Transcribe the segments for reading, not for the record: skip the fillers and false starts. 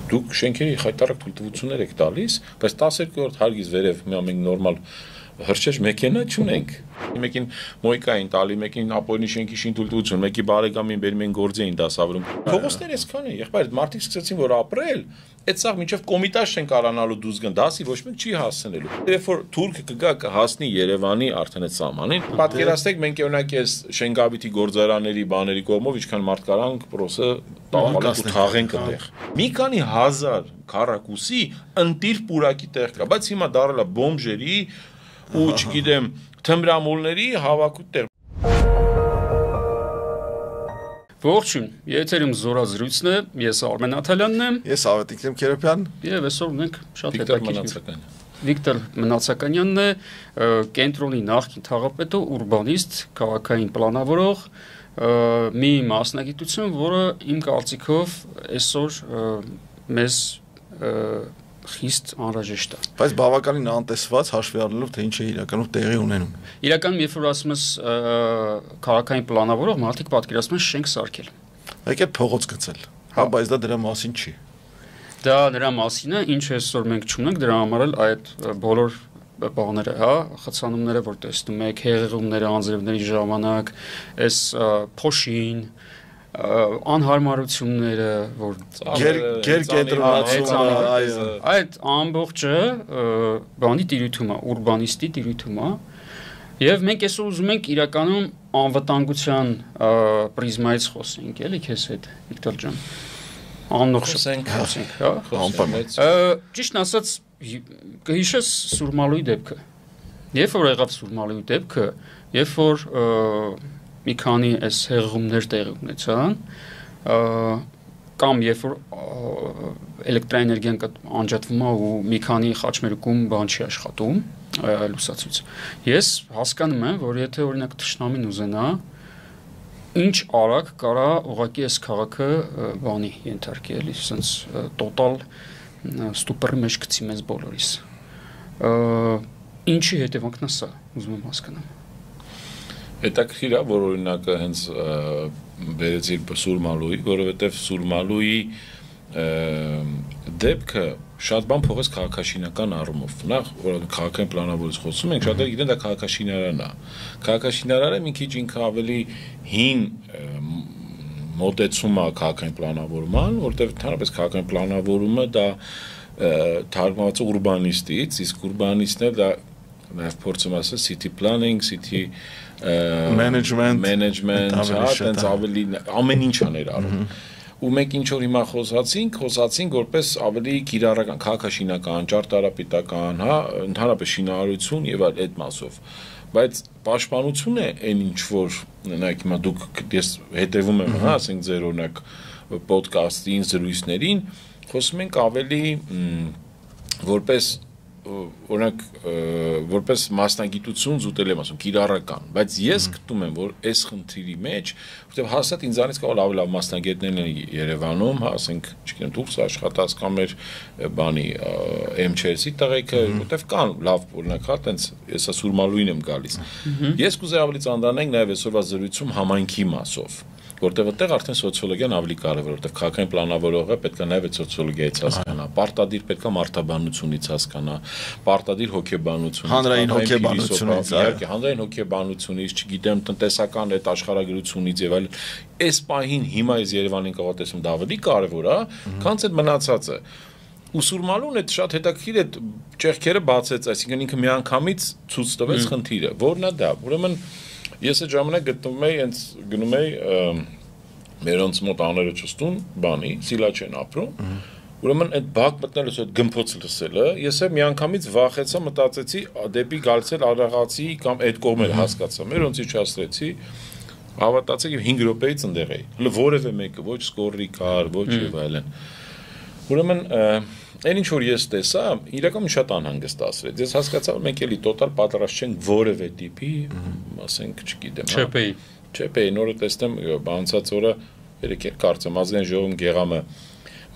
Դուք շենքերի խայտարակ թույլտվություններ եք տալիս, բայց 12-րդ հարգից վերև մենք նորմալ հրշեջ մեքենա չունենք։ Մեկին մոյկային տալի, մեկին ապօրինի շենքի շինթույլտվություն, մեկի բարեկամին բերում են գործի էին դասավորում։ Փողոցները այսքան են, եղբայր, մարդիկ սկսեցին որ ապրել, այդ սաղ մինչև կոմիտաժ չեն կարողանալու դուրս գան, դասի ոչ մեկ չի հասնելու։ Երբ որ թուրքը կգա կհասնի Երևանի արդեն այդ սահմանին, պատկերացրեք մենք օրինակ այս Շենգավիթի գործարանների բաների կողմով ինչքան մարդ կարանք պրոսը տաղալենք ու թաղենք այդտեղ։ Մի քանի հազար քառակուսի ընտիր պուրակի տեղ կա, բայց հիմա դարել է բոմժերի ու չգիտեմ թմրամոլների հավաքույթ տեղ։ Ողջույն, եթերում զորազրույցն է, ես Արմեն Աթալյանն եմ, ես Ավետիք Քերոբյան, եւ այսօր ունենք շատ հետաքրքիր Վիկտոր Մնացականյանն է, կենտրոնի նախկին թաղապետը, ուրբանիստ, քաղաքային պլանավորող, մի մասնագիտություն, որը իմ կարծիքով այսօր մեզ խիստ անհրաժեշտ է։ Բայց բավականին անտեսված հաշվի առնելով թե ինչ է իրականում տեղի ունենում։ Իրականում երբ որ ասում ես քաղաքային պլանավորող, մարդիկ պատկերացնում են շենք սարքել։ Եկել փողոց գծել։ Հա, բայց դա դրա մասին չի։ Դա նրա մասին է, ինչ այսօր մենք չունենք, դրա համար էլ այդ բոլոր բաները, հա, խցանումները, որ տեսնում եք, հեղեղումները անձրևների ժամանակ, այս փոշին անհարմարությունները, որ կենտրոնացումը, այդ ամբողջը բանի տիրույթում է, ուրբանիստի տիրույթում է, եւ մենք այսօր ուզում ենք իրականում անվտանգության պրիզմայից խոսենք, էլի քեզ հետ, Վիկտոր ջան, աննող խոսենք, հա, ճիշտն ասած, կհիշես Սուրմալուի դեպքը, երբ որ եղավ Սուրմալուի դեպքը, երբ որ մի քանի այս հեղեղումներ տեղի ունեցան, կամ երբ որ էլեկտրաէներգիան անջատվում է ու մի քանի խաչմերուկում բան չի աշխատում, լուսացույց։ Ես հասկանում եմ, որ եթե օրինակ թշնամին ուզենա, ինչ արագ կարա ուղղակի այս քաղաքը բանի ենթարկի, էլի, ասենց տոտալ ստուպերի մեջ գցի մեզ բոլորիս։ Ինչի հետևանքն է սա, ուզում եմ հասկանամ։ Հետաքրքիր է, որ օրինակը հենց բերեցիր Սուրմալուի, որովհետև Սուրմալուի դեպքը շատ բան փոխեց քաղաքաշինական առումով։ Նախ, որ քաղաքային պլանավորից խոսում ենք, շատերը գիտեն դա քաղաքաշինարան է։ Քաղաքաշինարանը մի քիչ ինքը ավելի հին մոտեցում է քաղաքային պլանավորման, որտեղ ընդհանրապես քաղաքային պլանավորումը դա թարգմանված է ուրբանիստից, իսկ ուրբանիստն էլ դա նաև փորձում ասել city planning, city management, այդպես ավելի ամեն ինչ աներ արում։ Ու մենք ինչ որ հիմա խոսացինք որպես ավելի կիրառական, քաղաքաշինական, ճարտարապետական, հա, ընդհանրապես շինարարություն եւ այդ մասով։ Բայց պաշտպանությունը այն ինչ որ նայեք հիմա դուք ես հետևում եմ, հա, ասենք ձեր օրինակ ոդկասթին, զրույցներին, խոսում ենք ավելի որպես օրինակ որպես մասնագիտություն զուտել եմ ասում կիրառական, բայց ես գտնում եմ որ այս խնդիրի մեջ, որտեղ հաստատ ինձանից կարող ավելի լավ մասնագետներն են Երևանում, հա, ասենք, չգիտեմ, դուրս աշխատած կամ մեր բանի MCS-ի տղեկը, որտեղ կան լավ օրինակ, հա, տենց ես Սուրմալուին եմ գալիս։ Ես կուզեի ավելի ծանոթանալ նաև այսօրվա զրույցում համայնքի մասով, որտեղ այդտեղ արդեն սոցիոլոգիան ավելի կարևոր է, որտեղ քաղաքային պլանավորողը պետք է նաև այդ սոցիոլոգիայից հասկանա, պարտադիր պետք է մարդաբանությունից հասկանա, պարտադիր հոգեբանությունից, հանրային հոգեբանությունից, իհարկե, հանրային հոգեբանությունից, չգիտեմ, տնտեսական այդ աշխարհագրությունից եւ այլն։ Այս պահին հիմա այս Երևանին կարող տեսնում դա ավելի կարևոր է, քան այդ մնացածը։ Ու Սուրմալուն այդ շատ հետաքրքիր այդ ճեղքերը բացեց, այսինքն ինքը միանգամից ցույց տվեց խնդիրը, որն է դա։ Ուրեմն ես այդ ժամանակ գտնում եի, հենց գնում եի մերոնց մոտ աները ճստուն, բանի, սիլաչ են ապրում, ուրեմն այդ բակ մտնելուց այդ գմփոց լսելը, ես էլ միանգամից վախեցա, մտածեցի դեպի գալցել Արաղացի կամ այդ կողմերը հասկացա, մերոնց իջացրեցի, հավատացեք եւ 5 րոպեից ընդեղ էի։ Հələ որևէ մեկը ոչ սկորի կար, ոչ եւ այլն։ Ուրեմն այն ինչ որ ես տեսա, իրականում շատ անհանգստացրեց։ Ես հասկացա, որ մենք էլի տոտալ պատրաստ չենք որևէ տիպի, ասենք, չգիտեմ, Չեպեի նորը տեսնեմ, անցած օրը երեկ կարծեմ ազգային ժողովում Գեղամը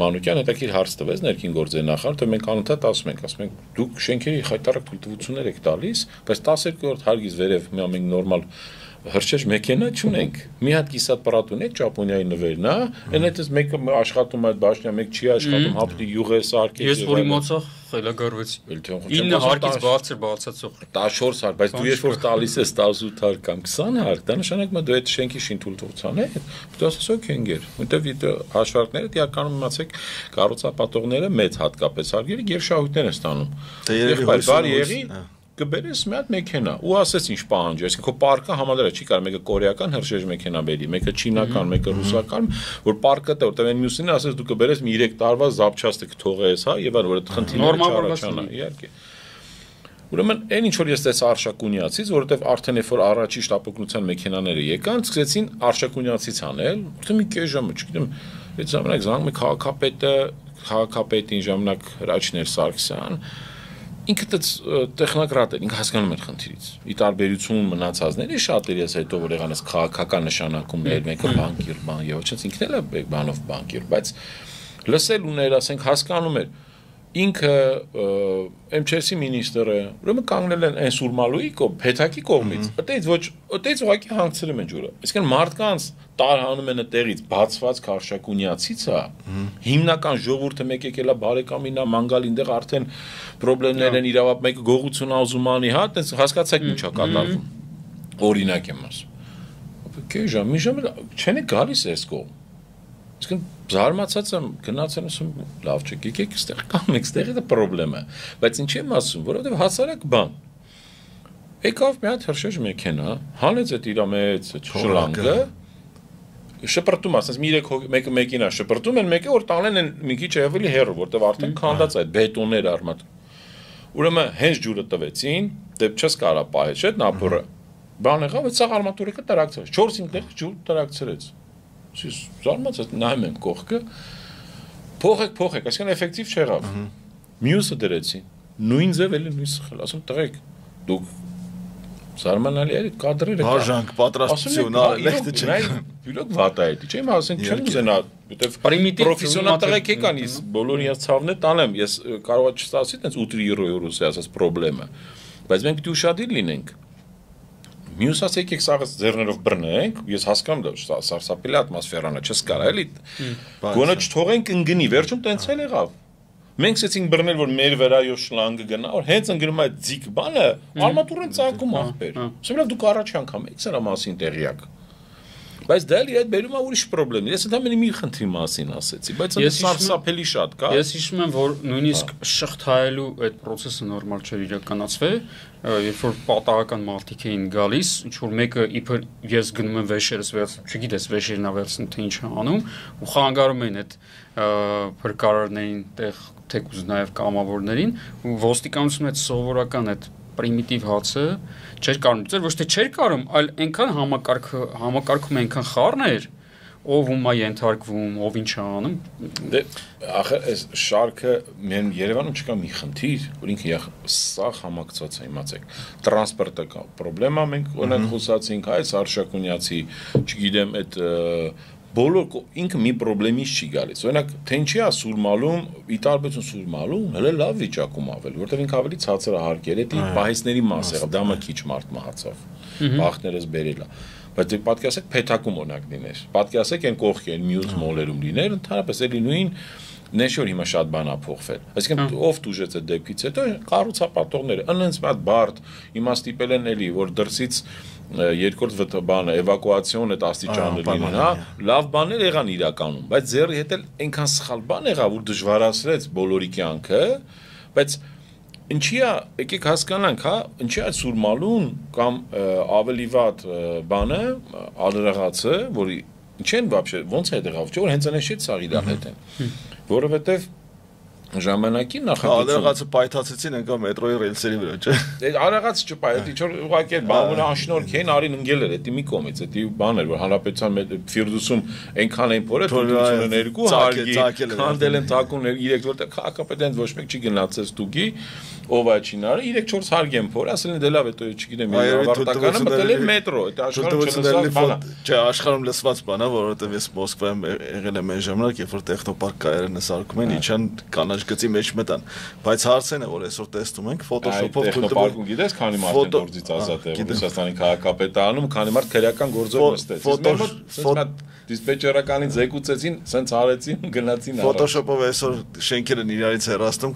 Մանուկյան հետաքրքիր հարց տվեց ներքին գործերի նախարար, թե մենք անընդհատ ասում ենք, դուք շենքերի խայտարակ թույլտվություններ եք տալիս, բայց 12-րդ հարգից վերև մենք նորմալ հրշեջ մեքենա չունենք։ Մի հատ կիսատ պրատ ունենք Ճապոնիայի նվերն, հա, այն այդպես մեկը աշխատում այդ բաշնյա, մեկ չի աշխատում, հապտի յուղ է սարքել։ Ես որ իմացա խելագարվեցի։ 9 հարկից բարձր բացացող 14 հարկ, բայց դու երբ որ տալիս ես 18 հարկ կամ 20 հարկ, դա նշանակում է դու այդ շենքի շինթույլտվության հետ, դու ասես օքեյ, որտեվ հաշվարկները դիականում իմացեք կառուցապատողները մեծ հատկապես հարգելի գերշահույթներ են ստանում։ Բարի եղի կբերես մի հատ մեքենա ու ասես ինչ պահանջ, այսինքն քո պարկը համալրը չի կարող, մեկը կորեական հրշեջ մեքենա բերի, մեկը չինական, մեկը ռուսական, որ պարկը տա, որտեղ այն մյուսինը ասես դու կբերես մի 3 տարվա զապչաստը կթողես, հա, եւ այլ, որ այդ խնդիրները չառաջանա, իհարկե։ Ուրեմն այն ինչ որ ես տեսա Արշակունյացից, որովհետեւ արդեն երբ որ առաջի շտապօգնության մեքենաները եկան, սկսեցին Արշակունյացից անել, որտեղ մի կես ժամը, չգիտեմ, այդ ժամանակ զանգում է քաղաքապետին ժամանակ Հրաչներ Սարգսյան, ինքը տեխնոկրատ էր, ինքը հասկանում էր խնդիրից։ Ի տարբերություն մնացածների շատերի ես հետո որ եղան այս քաղաքական նշանակումներ, մեկը բանկիր, բան եւ ոչինչ, ինքն էլ է բանով բանկիր, բայց լսել ուներ, ասենք հասկանում էր ինքը MÇS-ի մինիստրը, ուրեմն կանգնել են այն Սուրմալուի փեթակի կողմից։ Այդտեղից ուղղակի հանգցրում են ջուրը։ Այսինքն մարդկանց տարհանում են այդտեղից բացված Քարշակունյացից, հա։ Հիմնական ժողովուրդը մեկ եկել է բարեկամինա մանգալ ինտեղ արդեն խնդիրներ են իրավապ մեկը գողություն ուզումանի, հա, այդպես հասկացեք ինչ է կատարվում։ Օրինակ եմ ասում։ Քեժա, մի ժամ չեն գալիս այս կողմ։ Իսկն զարմացած եմ գնացել ասում լավ չէ, եկեք այստեղ կամ այստեղի դա խնդրեմ է, բայց ինչ եմ ասում, որովհետև հասարակ բան։ Եկավ մի հատ հրշեջ մեքենա, հանեց այդ իր մեծ շլանգը, շպրտում ասես մի 3 մեկը մեկինա շպրտում են, մեկը որ տանեն են մի քիչ ավելի հեռու, որովհետև արդեն քանդած այդ բետոններ արմատ։ Ուրեմն հենց ջուրը տվեցին, դեպ չես կարա պահել, չէ՞, նապորը։ Բան եղավ, այդ սաղ արմատուրիկը տրակցրեց, 4-5 տեղ ջուր տրակցրեց։ Սիս զարմացած նայում եմ կողքը փոխեք այսինքն էֆեկտիվ չեղավ մյուսը դրեցին նույն ձև էլի նույն սխալ ասում տղեկ դուք զարմանալի է կադրերը արժանք պատրաստություն արել եք չէ բյուրոք վատա է չէ՞ իմ ասենք չեմ ուզենա որտեվ պրոֆեսիոնալ տղեկ եկան ես բոլորի ես ցավն է տանեմ ես կարող եմ չստացի տենց ուտրիրոյորուս ասած խնդրեմը բայց մենք պիտի ուշադիր լինենք Մյուս ասեք եք սաղ ձեռներով բռնենք, ես հասկանում դա սարսափելի ատմոսֆերան է, չես կարա էլի։ Գոնե չթողենք ընկնի, վերջում տենց էլ եղավ։ Մենք սկսեցինք բռնել, որ մեր վրայով շլանգը գնա, որ հենց ընկնում է ձիգ բանը, արմատուրեն ծակում ախպեր։ Ասում եմ դուք առաջ անգամ եք սրա մասին տեղյակ։ Բայց դա էլի այդ բերում է ուրիշ խնդրեմ։ Ես դա մի խնդրի մասին ասեցի, բայց դա սարսափելի շատ կա։ Ես հիշում եմ, որ նույնիսկ շղթայելու այդ process-ը նորմալ չէր իրականացվել, երբ որ պատահական մարդիկ էին գալիս, ինչ որ մեկը իբր ես գնում եմ վեշերս վերցնում, չգիտես վեշերն ավերցնում թե ինչ է անում, ու խանգարում էին այդ փրկարարներին, տեղ թեկուզ նաև կամավորներին, ու ոստիկանությունը այդ սովորական այդ պրիմիտիվ հացը չէր կարող ծեր ոչ թե չէր կարող, այլ այնքան համակարգում այնքան խառն էր, ով ում է ենթարկվում, ով ինչ է անում։ Դե ախր այս շարքը մեն Երևանում չկա մի խնդիր, որ ինքը սաղ համակցված է, իմացեք։ Տրանսպորտը կա, խնդրեմա մենք օրինակ խոսացինք այս Արշակունյացի, չգիտեմ, այդ բոլոր ինքը մի խնդրեմից չի գալիս։ Օրինակ, թե ինչի է Սուրմալում, ի տարբերություն Սուրմալում, հələ լավ վիճակում ավել, որտեղ ինքը ավելի ցածր է հարկել, դա պահեսների մաս եղավ, դա մը քիչ մարդ մահացավ։ Բախներս բերել է։ Բայց դե պատկերացեք փեթակում օրինակ լիներ։ Պատկերացեք այն կողքի այն մյուս մոլերում լիներ, ընդհանրապես էլի նույն նեշոր հիմա շատ բան է փոխվել։ Այսինքն ով դուժեց այդ դեպքից հետո կառուցապատողները ընենց մատ բարդ հիմա ստիպել են էլի որ դրսից երկրորդ բանը էվակուացիոն այդ աստիճանը լինեն, հա, լավ բաներ եղան իրականում, բայց ձեռի հետ էլ այնքան սխալ բան եղավ, որ դժվարացրեց բոլորի կյանքը, բայց ինչի է, եկեք հասկանանք, հա, ինչի է Սուրմալուն կամ ավելի վատ բանը, ալրեղացը, որի ինչ են вообще, ոնց է եղավ, չէ՞ որ հենց անեշից սաղ իրար հետ են, որովհետև ժամանակին նախագծում ալրեղացը պայթացեցին անգամ մետրոյի ռելսերի վրա, չէ՞։ Այդ ալրեղացը չպայթի, ինչ որ ուղղակի այդ բանվորը անշնորհք էին, արին ընկել էր, դա մի կողմից, դա բան էր, որ հանրապետության Ֆիրդուսում այնքան են փորը, թույլտվությունը 2 հարգի, քանդել են տակուններ 3, որտեղ քաղաքապետեն ոչ մեկ չի գնացել ստուգի, ով է չինարը, 3-4 հարգ են փորը, ասել են դե լավ, հետո չգիտեմ, ավարտականը մտել էր մետրո, այդ աշխարհում չլսված բան է։ Չէ, աշխարհում լսված բան է, որովհետև ես Մոսկվայում եղել եմ այն ժամանակ, երբ որ տեխնոպարկ կայարանը սարքում են, իջան կանաչ այս գծի մեջ մտան, բայց հարցն է, որ այսօր տեսնում ենք Photoshop-ով թույլտվող գիտես, քանի մարդ է գործից ազատ է Ռուսաստանի քաղաքապետարանում, քանի մարդ քրեական գործով նստեց։ Դիսպեչերականին զեկուցեցին, սենց արեցին, գնացին առաջ։ Photoshop-ով այսօր շենքերը իրարից հեռացնում,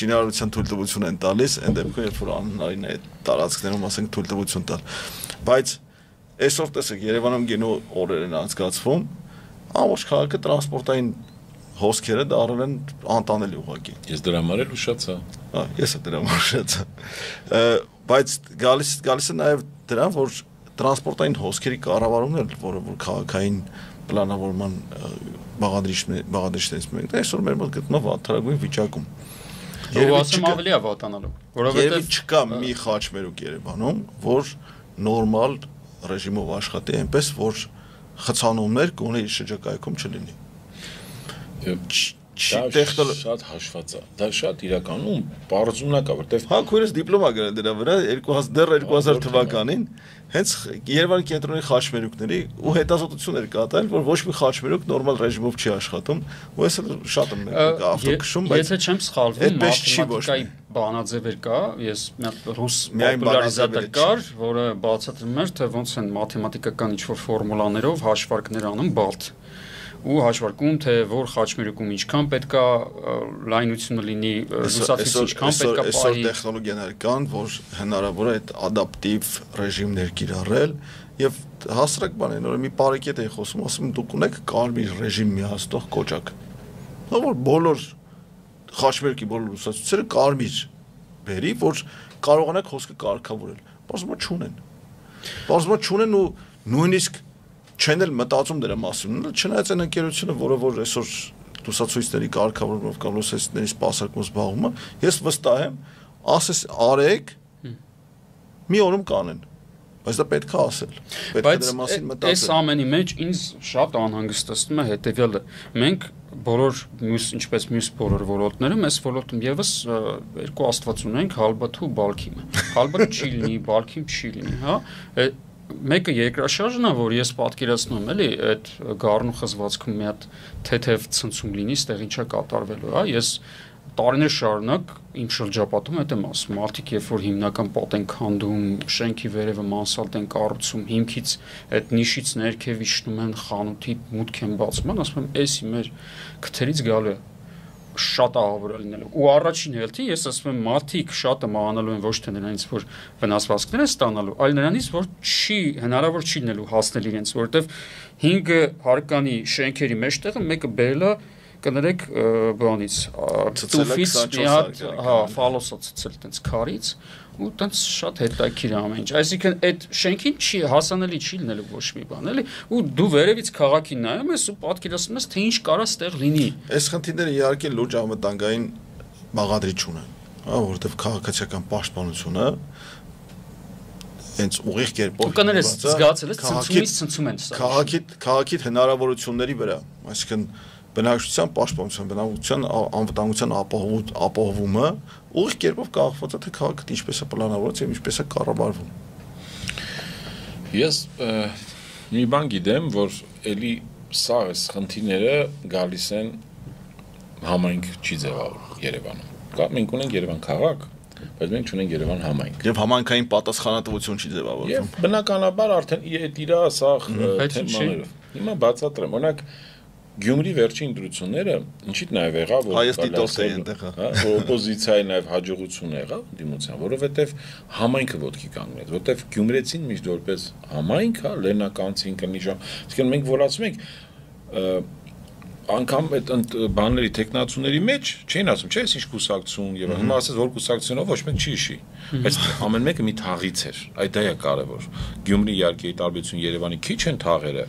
շինարարության թույլտվություն են տալիս, այն դեպքում երբ որ անհնարին է տարածքներում ասենք թույլտվություն տալ։ Բայց այսօր տեսեք Երևանում գինու օրեր են անցկացվում, ամբողջ քաղաքը տրանսպորտային հոսքերը դառել են անտանելի ուղղակի։ Ես դրա համար էլ ուշացա։ Ես դրա համար ուշացա։ Բայց գալիս է նաև դրան, որ տրանսպորտային հոսքերի կառավարումն էլ, որը որ քաղաքային պլանավորման բաղադրիչներից մեկն է, այսօր մեր մոտ գտնվում է վատթարագույն վիճակում։ Երևի ասեմ ավելի է վատանալու, որովհետև չկա մի խաչմերուկ Երևանում, որ նորմալ ռեժիմով աշխատի, այնպես որ խցանումներ գոնե իր շրջակայքում չլինի։ Շատ հաշված է, դա շատ իրականում պարզունակ է, որտեվ հա քույրս դիպլոմա գրել դրա վրա 2000 թվականին հենց Երևանի կենտրոնի խաչմերուկների ու հետազոտություն էր կատարել, որ ոչ մի խաչմերուկ նորմալ ռեժիմով չի աշխատում, ու ես շատ եմ ավտոքշում, բայց եթե չեմ սխալվում, մաթեմատիկայի բանաձև կա, ես ռուս պոպուլարիզատոր կար, որը բացատրում էր, թե ոնց են մաթեմատիկական ինչ-որ ֆորմուլաներով հաշվարկներ անում բալտ ու հաշվարկում, թե որ խաչմերուկում ինչքան պետք է լայնությունը լինի, լուսացույցը ինչքան պետք է պահի։ Այսօր տեխնոլոգիաներ կան, որ հնարավոր է այդ ադապտիվ ռեժիմներ կիրառել եւ հասարակ բան են, որ մի բարեկետ է խոսում, ասում դուք ունեք կարմիր ռեժիմ միացնող կոճակ։ Որ բոլոր խաչմերուկի բոլոր լուսացույցերը կարմիր բերի, որ կարողանաք հոսքը կարգավորել։ Բազմա չունեն ու նույնիսկ չեն էլ մտածում դրա մասին, չնայած այն ընկերությունը, որը որ այսօր լուսացույցների կարգավորումով կամ լուսացույցների սպասարկումով զբաղվում է, ես վստահ եմ, ասես արեք, մի օրում կանեն, բայց դա պետք է ասել, պետք է դրա մասին մտածել։ Այս ամենի մեջ ինձ շատ անհանգստացնում է հետևյալը. մենք բոլոր ինչպես մյուս բոլոր ոլորտներում, այս ոլորտում եւս երկու աստված ունենք, հալբաթ ու բալքիմ։ Հալբաթ չի լինի, բալքիմ չի լինի, հա։ Մեկը երկրաշարժն է, որ ես պատկերացնում եմ, էլի, այդ գառնու խզվածքում մի հատ թեթև ցնցում լինի, ստեղ ինչա կատարվելու, հա։ Ես տարիներ շարունակ իմ շրջապատում այդ եմ ասում, մարդիկ երբ որ հիմնական պատ են քանդում, շենքի վերևը մանսալտ են կառուցում, հիմքից այդ նիշից ներքև իջնում են խանութի մուտք են բացում, ասում եմ, էսի մեր քթերից գալու է շատ ահավոր է լինելու։ Ու առաջին հերթին ես ասում եմ, մարդիկ շատը մահանալու են ոչ թե նրանից, որ վնասվածքներ են ստանալու, այլ նրանից, որ հնարավոր չի լինելու հասնել իրենց, որովհետև 5 հարկանի շենքերի մեջտեղը մեկը բերել է կներեք բանից տուֆից մի հատ հա ֆալոսը ցցել տենց քարից ու տենց շատ հետաքրքիր ամեն ինչ, այսինքն այդ շենքին չի հասանելի չի լինելու ոչ մի բան, էլի, ու դու վերևից քաղաքին նայում ես ու պատկերացնում ես, թե ինչ կարա ստեղ լինի։ Այս խնդիրները իհարկե լուրջ անվտանգային բաղադրիչ ունեն, հա, որովհետև քաղաքացիական պաշտպանությունը հենց ուղիղ կերպով կներես զգացել ես ցնցումից ցնցում են սա։ Քաղաքի հնարավորությունների վրա, այսինքն բնակչության պաշտպանության, բնակչության անվտանգության ապահովումը ուղիղ կերպով կախված է թե քաղաքը ինչպես է պլանավորված եւ ինչպես է կառավարվում։ Ես մի բան գիտեմ, որ էլի սա այս խնդիրները գալիս են համայնք չի ձևավորում Երևանում։ Մենք ունենք Երևան քաղաք, բայց մենք չունենք Երևան համայնք։ Եվ համայնքային պատասխանատվություն չի ձևավորվում։ Եվ բնականաբար արդեն իրա սա թեմաներով։ Հիմա բացատրեմ, օրինակ Գյումրի վերջին ընտրությունները ինչի նաև եղավ, որ օպոզիցիայի նաև հաջողություն եղավ դիմության, որովհետև համայնքը ոտքի կանգնեց, որովհետև Գյումրեցին միշտ որպես համայնք, հա, լենականցին կնիժա, իսկ մենք որացում ենք անգամ այդ բաների տեխնացուների մեջ չէին ասում, չէ՞, ինչ կուսակցություն եւ հիմա ասես որ կուսակցությունով ոչ մեկ չի իշի, բայց ամեն մեկը մի թաղից էր, այդ դա է կարևոր։ Գյումրի իհարկե տարբերություն Երևանի քիչ են թաղերը,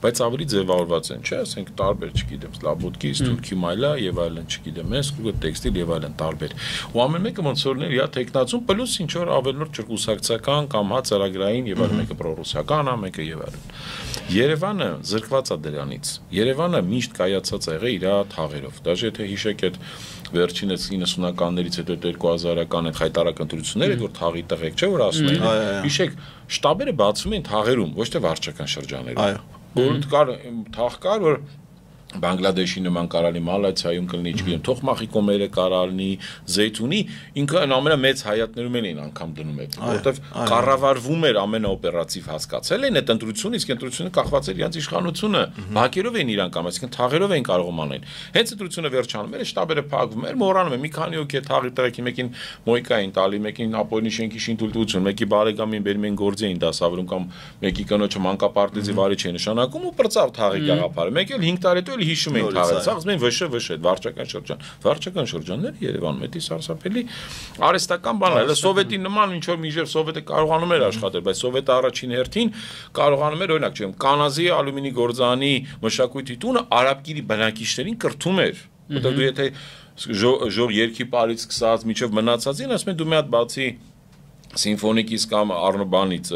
բայց ավելի ձևավորված են, չէ՞, ասենք տարբեր, չգիտեմ, Սլաբոդկից, Թուրքի մայլա եւ այլն, չգիտեմ, ես տեքստիլ եւ այլն տարբեր։ Ու ամեն մեկը ոնց որ իր տեխնացուն պլյուս ինչ որ ավելորդ չկուսակցական կամ հա ծրագրային եւ այլն, մեկը պրոռուսական է, մեկը եւ այլն։ Երևանը զրկված է դրանից։ Երևանը միշտ կայացած ա եղել իր թաղերով։ Դաժե եթե հիշեք այդ վերջինս 90-ականներից հետո 2000-ական այդ խայտարակ ընտրությունները, որ թաղի տղեկ չէ, որ ասում են, հիշեք, շտաբերը բացվում են թաղերում, ոչ թե վարչական շրջաններում։ Որ կար թաղ կար, որ Բանգլադեշի նման կարալի Մալայցիայում կլինի, չգիտեմ, թոխմախի կոմերը կարալնի, զեյթունի, ինքը ամենամեծ հայատներում էին անգամ դնում այդ, որովհետև կառավարվում էր ամենաօպերատիվ հասկացել են այդ ընտրությունը, իսկ ընտրությունը կախված էր իրենց իշխանությունը, բակերով էին իրան կամ, այսինքն թաղերով էին կարող անել։ Հենց ընտրությունը վերջանում էր, շտաբերը փակվում էր, մոռանում են մի քանի հոգի թաղի տեղեքի մեկին մոյկային տալի, մեկին ապօրինի շենքի շինթույլտվություն, մեկի բարեկամին բերում են գործի էին դասավորում կամ մեկի կնոջը մանկապարտեզի վարիչ է նշանակում ու պրծավ թաղի գաղափարը։ Մեկ էլ 5 տարի հետո հիշում էին թաղերը, ցած մեն վշ, վարչական շրջաններ Երևանում, դա սարսափելի արհեստական բան է, հələ սովետի նման ինչ որ միջև սովետը կարողանում էր աշխատել, բայց սովետը առաջին հերթին կարողանում էր, օրինակ, չեմ, կանազի ալյումինի գործարանի մշակույթի տունը արաբկիրի բնակիչներին կրթում էր, որտեղ դու եթե ժող երկի պարից սկսած միջև մնացածին, ասում են դու մի հատ բացի սիմֆոնիկից կամ Արնոբանից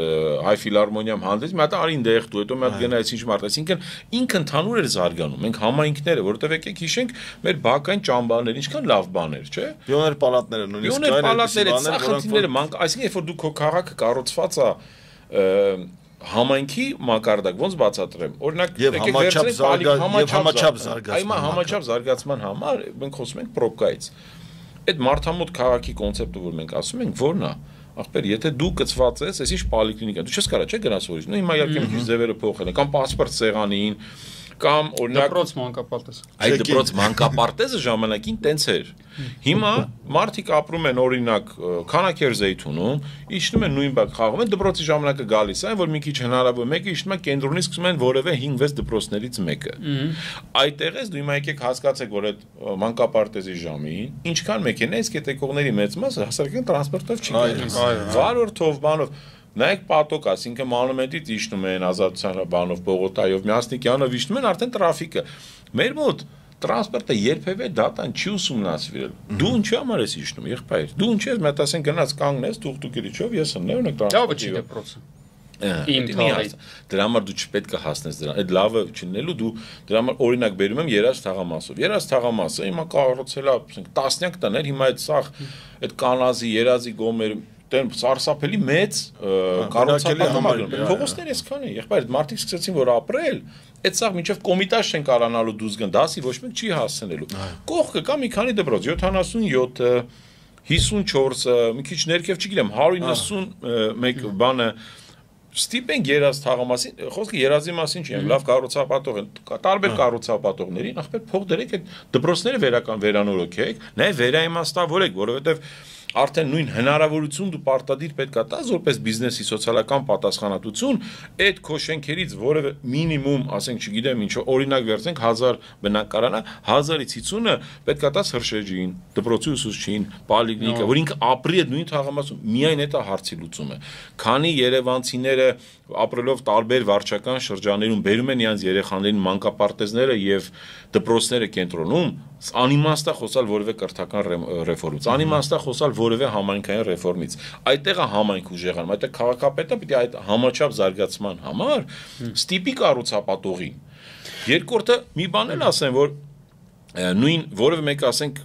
հայ ֆիլհարմոնիայում հանդես մի հատ արին դեղ դու հետո մի հատ գնայից ինչ մարդ այսինքն ինքը ընդհանուր էր զարգանում մենք համայնքները որովհետև եկեք հիշենք մեր բակային ճամբարներ ինչքան լավ բաներ չէ պիոներ պալատները նույնիսկ խնդիրները այսինքն երբ որ դու քո քաղաքը կառուցված է համայնքի մակարդակ ոնց բացատրեմ օրինակ համաչափ զարգացման համար մենք խոսում ենք պրոբկայից այդ մարդամոտ քաղաքի կոնցեպտը որ մենք ասում ենք որն է ախպեր եթե դու կծված ես այսինչ պոլիկլինիկա դու չես կարա չէ գնաս որից նույն հիմա իհարկե մի քիչ ձևերը փոխել են կամ паспорт սեղանին կամ օրինակ դպրոց մանկապարտեզ այդ դպրոց մանկապարտեզը ժամանակին տենց էր հիմա մարդիկ ապրում են օրինակ քանակեր զեյթունում իջնում են նույն բակ խաղում են դպրոցի ժամանակը գալիս է որ մի քիչ հնարավոր մեկը իջնում է կենտրոնից սկսում են որևէ 5-6 դպրոցներից մեկը այդտեղից դու հիմա եկեք հասկացեք որ այդ մանկապարտեզի ժամին ինչքան մեքենա իսկ այդ եկողների մեծ մասը հասարակական տրանսպորտով չի գալիս վարորդով բանով Նայեք պատոկ, այսինքն մոնումենտից իջնում են ազատության բանով Բողոկայով, Միասնիկյանով իջնում են արդեն տրաֆիկը։ Մեր մոտ տրանսպորտը երբևէ դատան չի ուսումնասիրել։ Դու ինչի համար ես իջնում, եղբայր։ Դու ինչ ես, մենք ասենք գնաց կանգնես թուղթուկերիչով, ես ըննեմ ունեք տրանսպորտի դպրոցը։ Դրա համար դու չպետք է հասնես դրան։ Այդ լավը չնելու դու դրա համար օրինակ բերում եմ երազ թաղամասով։ Երազ թաղամասը հիմա կառուցել է, ասենք տասնյակ տներ, հիմա այդ սաղ այդ կանազի, երազի գոմեր Դեն սարսափելի մեծ կառուցապատում փողոցներ էսքան է եղբայր մարդիկ սկսեցին որ ապրել այդ սաղ մինչև կոմիտաժ չեն կարանալու դուրս գան դասի ոչ մեկ չի հասնելու կողքը կա մի քանի դպրոց 77-ը 54-ը մի քիչ ներքև չգիտեմ 191 բանը ստիպենք երազ թաղամասին խոսքը երազի մասին չի լավ կառուցապատող են տարբեր կառուցապատողներին ախպեր փող դրեք այդ դպրոցները վերանորոգեք նաև վերաիմաստավորեք որովհետև Արդեն նույն հնարավորություն դու պարտադիր պետք է տաս որպես բիզնեսի սոցիալական պատասխանատվություն այդ քո շենքերից որևէ մինիմում, ասենք, չգիտեմ ինչ, օրինակ վերցնենք 1000 բնակարանա, 1000-ից 50-ը պետք է տաս հրշեջին, դպրոցի ուսուցչին, պոլիկլինիկա, որ ինքը ապրի այդ նույն թաղամասում, միայն այդ է հարցի լուծումը։ Քանի երևանցիները ապրելով տարբեր վարչական շրջաններում բերում են իրենց երեխաներին մանկապարտեզները եւ դպրոցները կենտրոնում, անիմաստ է խոսալ որևէ կրթական ռեֆորմից, անիմաստ է խոսալ որևէ համայնքային ռեֆորմից։ Այդտեղ է համայնք ուժեղանում, այդտեղ քաղաքապետը պիտի այդ համաչափ զարգացման համար ստիպի կառուցապատողին։ Երկրորդը մի բան էլ ասեմ, որ նույն որևէ մեկը ասենք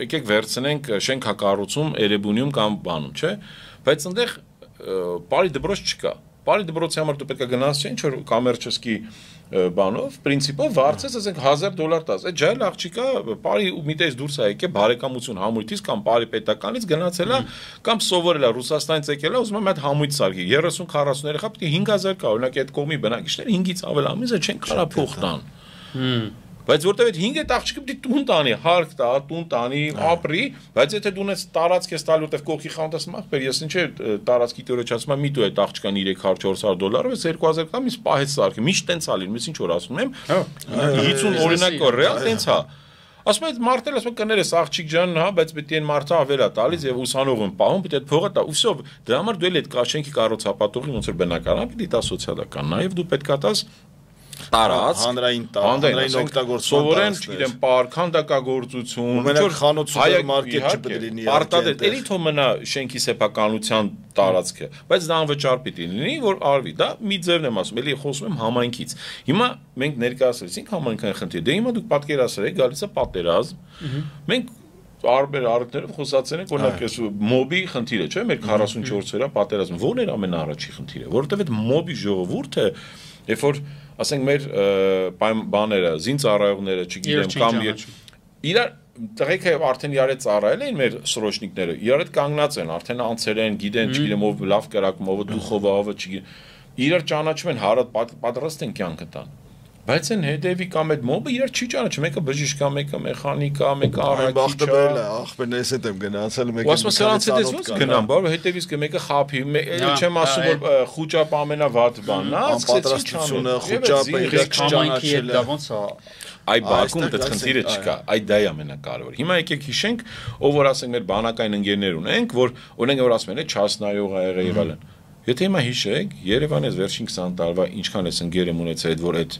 եկեք վերցնենք շենքակառուցում Էրեբունիում կամ բանում, չէ՞, բայց այնտեղ բարի դպրոց չկա։ Բարի դպրոցի համար դու պետք է գնաս չէ՞ ինչ որ կոմերչեսկի բանով, պրինցիպով վարձես, ասենք $1000 տաս։ Այդ ջայլ աղջիկա բարի միտես դուրս է եկել բարեկամություն համույթից կամ բարի պետականից գնացել է կամ սովորել է Ռուսաստանից եկել է, ուզում է այդ համույթ սարքի 30-40 երեխա պիտի 5000 կա, օրինակ այդ կողմի բնակիչները 5-ից ավել ամիսը չեն կարա փող տան։ Բայց որտեւ այդ 5 աղջիկը պիտի տուն տանի, հարկ տա, տուն տանի, ապրի, բայց եթե դու ունես տարածք ես տալու, որտեվ կողքի խանութ ասում ես ինչ է տարածքի տորոջացում եմ, մի դու այդ աղջկան $300-400, ես 2000 կամ ինձ պահեց սարքը, միշտ տենց ալին, ես ինչ որ ասում եմ, 50 օրինակ ռեալ տենց հա։ Ասում եմ մարդել, ասում եմ կներես աղջիկ ջան, հա, բայց պետք է այն մարդը ավել է տալիս եւ ուսանող են պահում, պետք է այդ փողը տա։ Ուսով դրա համար դու էլ այդ կաշենքի կառուցապատողին ոնց որ բնակարան պիտի տա սոցիալական, նաեւ դու պետք է տաս տարած հանրային օգտագործություն սովորեն, չգիտեմ, պարկ, քանդակագործություն, ինչ որ խանութ սուպերմարկետ չպետք է լինի, պարտադիր, էլի թող մնա շենքի սեփականության տարածքը, բայց դա անվճար պիտի լինի, որ արվի, դա մի ձևն եմ ասում, էլի խոսում եմ համայնքից։ Հիմա մենք ներկայացրեցինք համայնքային խնդիր, դե հիմա դուք պատկերացրեք, գալիս է պատերազմ, մենք արբեր առիթներով խոսացել ենք, օրինակ այս մոբի խնդիրը, չէ՞, մեր 44 օրյա պատերազմ, ո՞րն էր ամենաառաջի խնդիրը, որովհետև այդ մոբի ժողովուրդը Երբ որ ասենք մեր բաները, զինծառայողները, չգիտեմ, կամ իրար տղեկը արդեն իրար հետ ծառայել էին մեր սրոչնիկները, իրար հետ կանգնած են, արդեն անցել են, գիտեն, չգիտեմ, ով լավ կրակում, ով դուխովը, ով չգիտեմ, իրար ճանաչում են, հարատ պատրաստ են կյանքը տան։ Բայց այն հետևի կամ այդ մոբը իրար չի ճանաչում, մեկը բժիշկ է, մեկը մեխանիկ է, մեկը առաքիչ է։ Ախպերն էս հետ եմ գնացել, մեկը։ Ոսմը սրանց հետ ոնց գնամ, բա հետևից մեկը խափի, չեմ ասում որ խուճապ ամենավատ բանն է, պատրաստությունը, խուճապը իրար չճանաչելը։ Դա ոնց է։ Այ բակում դա խնդիրը չկա, այ դա է ամենակարևորը։ Հիմա եկեք հիշենք, ով որ ասենք մեր բանակային ընկերներ ունենք, որ օրենք որ ասում են, չասնայող ա եղել եւ այլն։ Եթե հիմա հիշեք, Երևանից վերջին 20 տարվա ինչքան էս ընկեր եմ ունեցել այդ որ այդ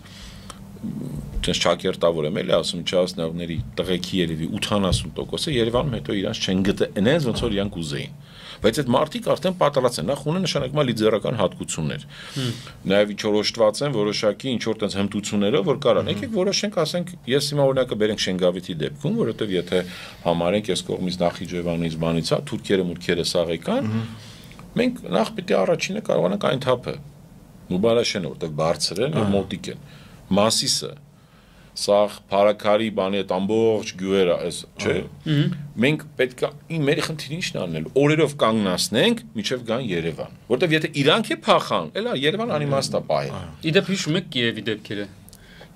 ճիշտ ճակերտավոր եմ էլի ասում չասնայողների տղեկի երևի 80%-ը Երևանում հետո իրանց չեն գտել, այնպես ոնց որ իրանք ուզեին։ Բայց այդ մարտիկ արդեն պատրաստ են, նախ ունեն նշանակում լիդերական հատկություններ։ Նաև իջորոշտված են որոշակի ինչ որ տենց հմտություններով, որ կարան։ Եկեք որոշենք, ասենք, ես հիմա օրինակը բերենք Շենգավիթի դեպքում, որովհետև եթե համարենք այս կողմից Նախիջևանից բանից, հա, թուրքերը մուրքերը սաղեկան, մենք նախ պիտի առաջինը կարողանանք այն թափը։ Նուբարաշենը, որտեղ բարձր են, մոտիկ են։ Մասիսը սա Փարաքարի բանի այդ ամբողջ գյուղերը այս, չէ։ Մենք պետք է մեր խնդիրը ինչն անելու։ Օրերով կանգնացնենք, միջև գան Երևան։ Որտեվ եթե իրանք է փախան, էլա Երևան անիմաստ է պահել։ Իդեպ հիշում եք Կիևի դեպքերը։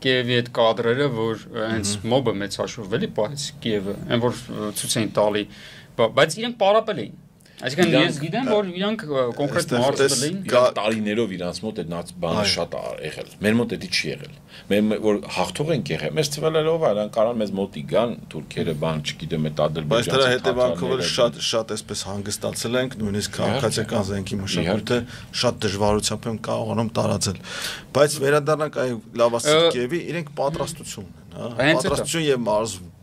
Կիևի այդ կադրերը, որ հենց մոբը մեծ հաշվով էլի պահեց Կիևը, այն որ ցույց էին տալի, բայց իրենք պարապել էին։ Այսինքն ես գիտեմ, որ իրանք կոնկրետ մարզվել էին տարիներով իրանց մոտ այդ բանը շատ ա եղել։ Մեր մոտ դա չի եղել։ Մեր որ հաղթող ենք եղել, մեզ թվալելով այլան կարան մեզ մոտի գան թուրքերը բան, չգիտեմ, այդ Ադրբեջանցի։ Բայց դրա հետևանքով էլ շատ այսպես հանգստացել ենք, նույնիսկ քաղաքացիական զենքի մշակույթը շատ դժվարությամբ են կարողանում տարածել։ Բայց վերադառնանք այ լավ ասած Կիևի, իրենք պատրաստություն են, հա, պատրաստություն եւ մարզվում։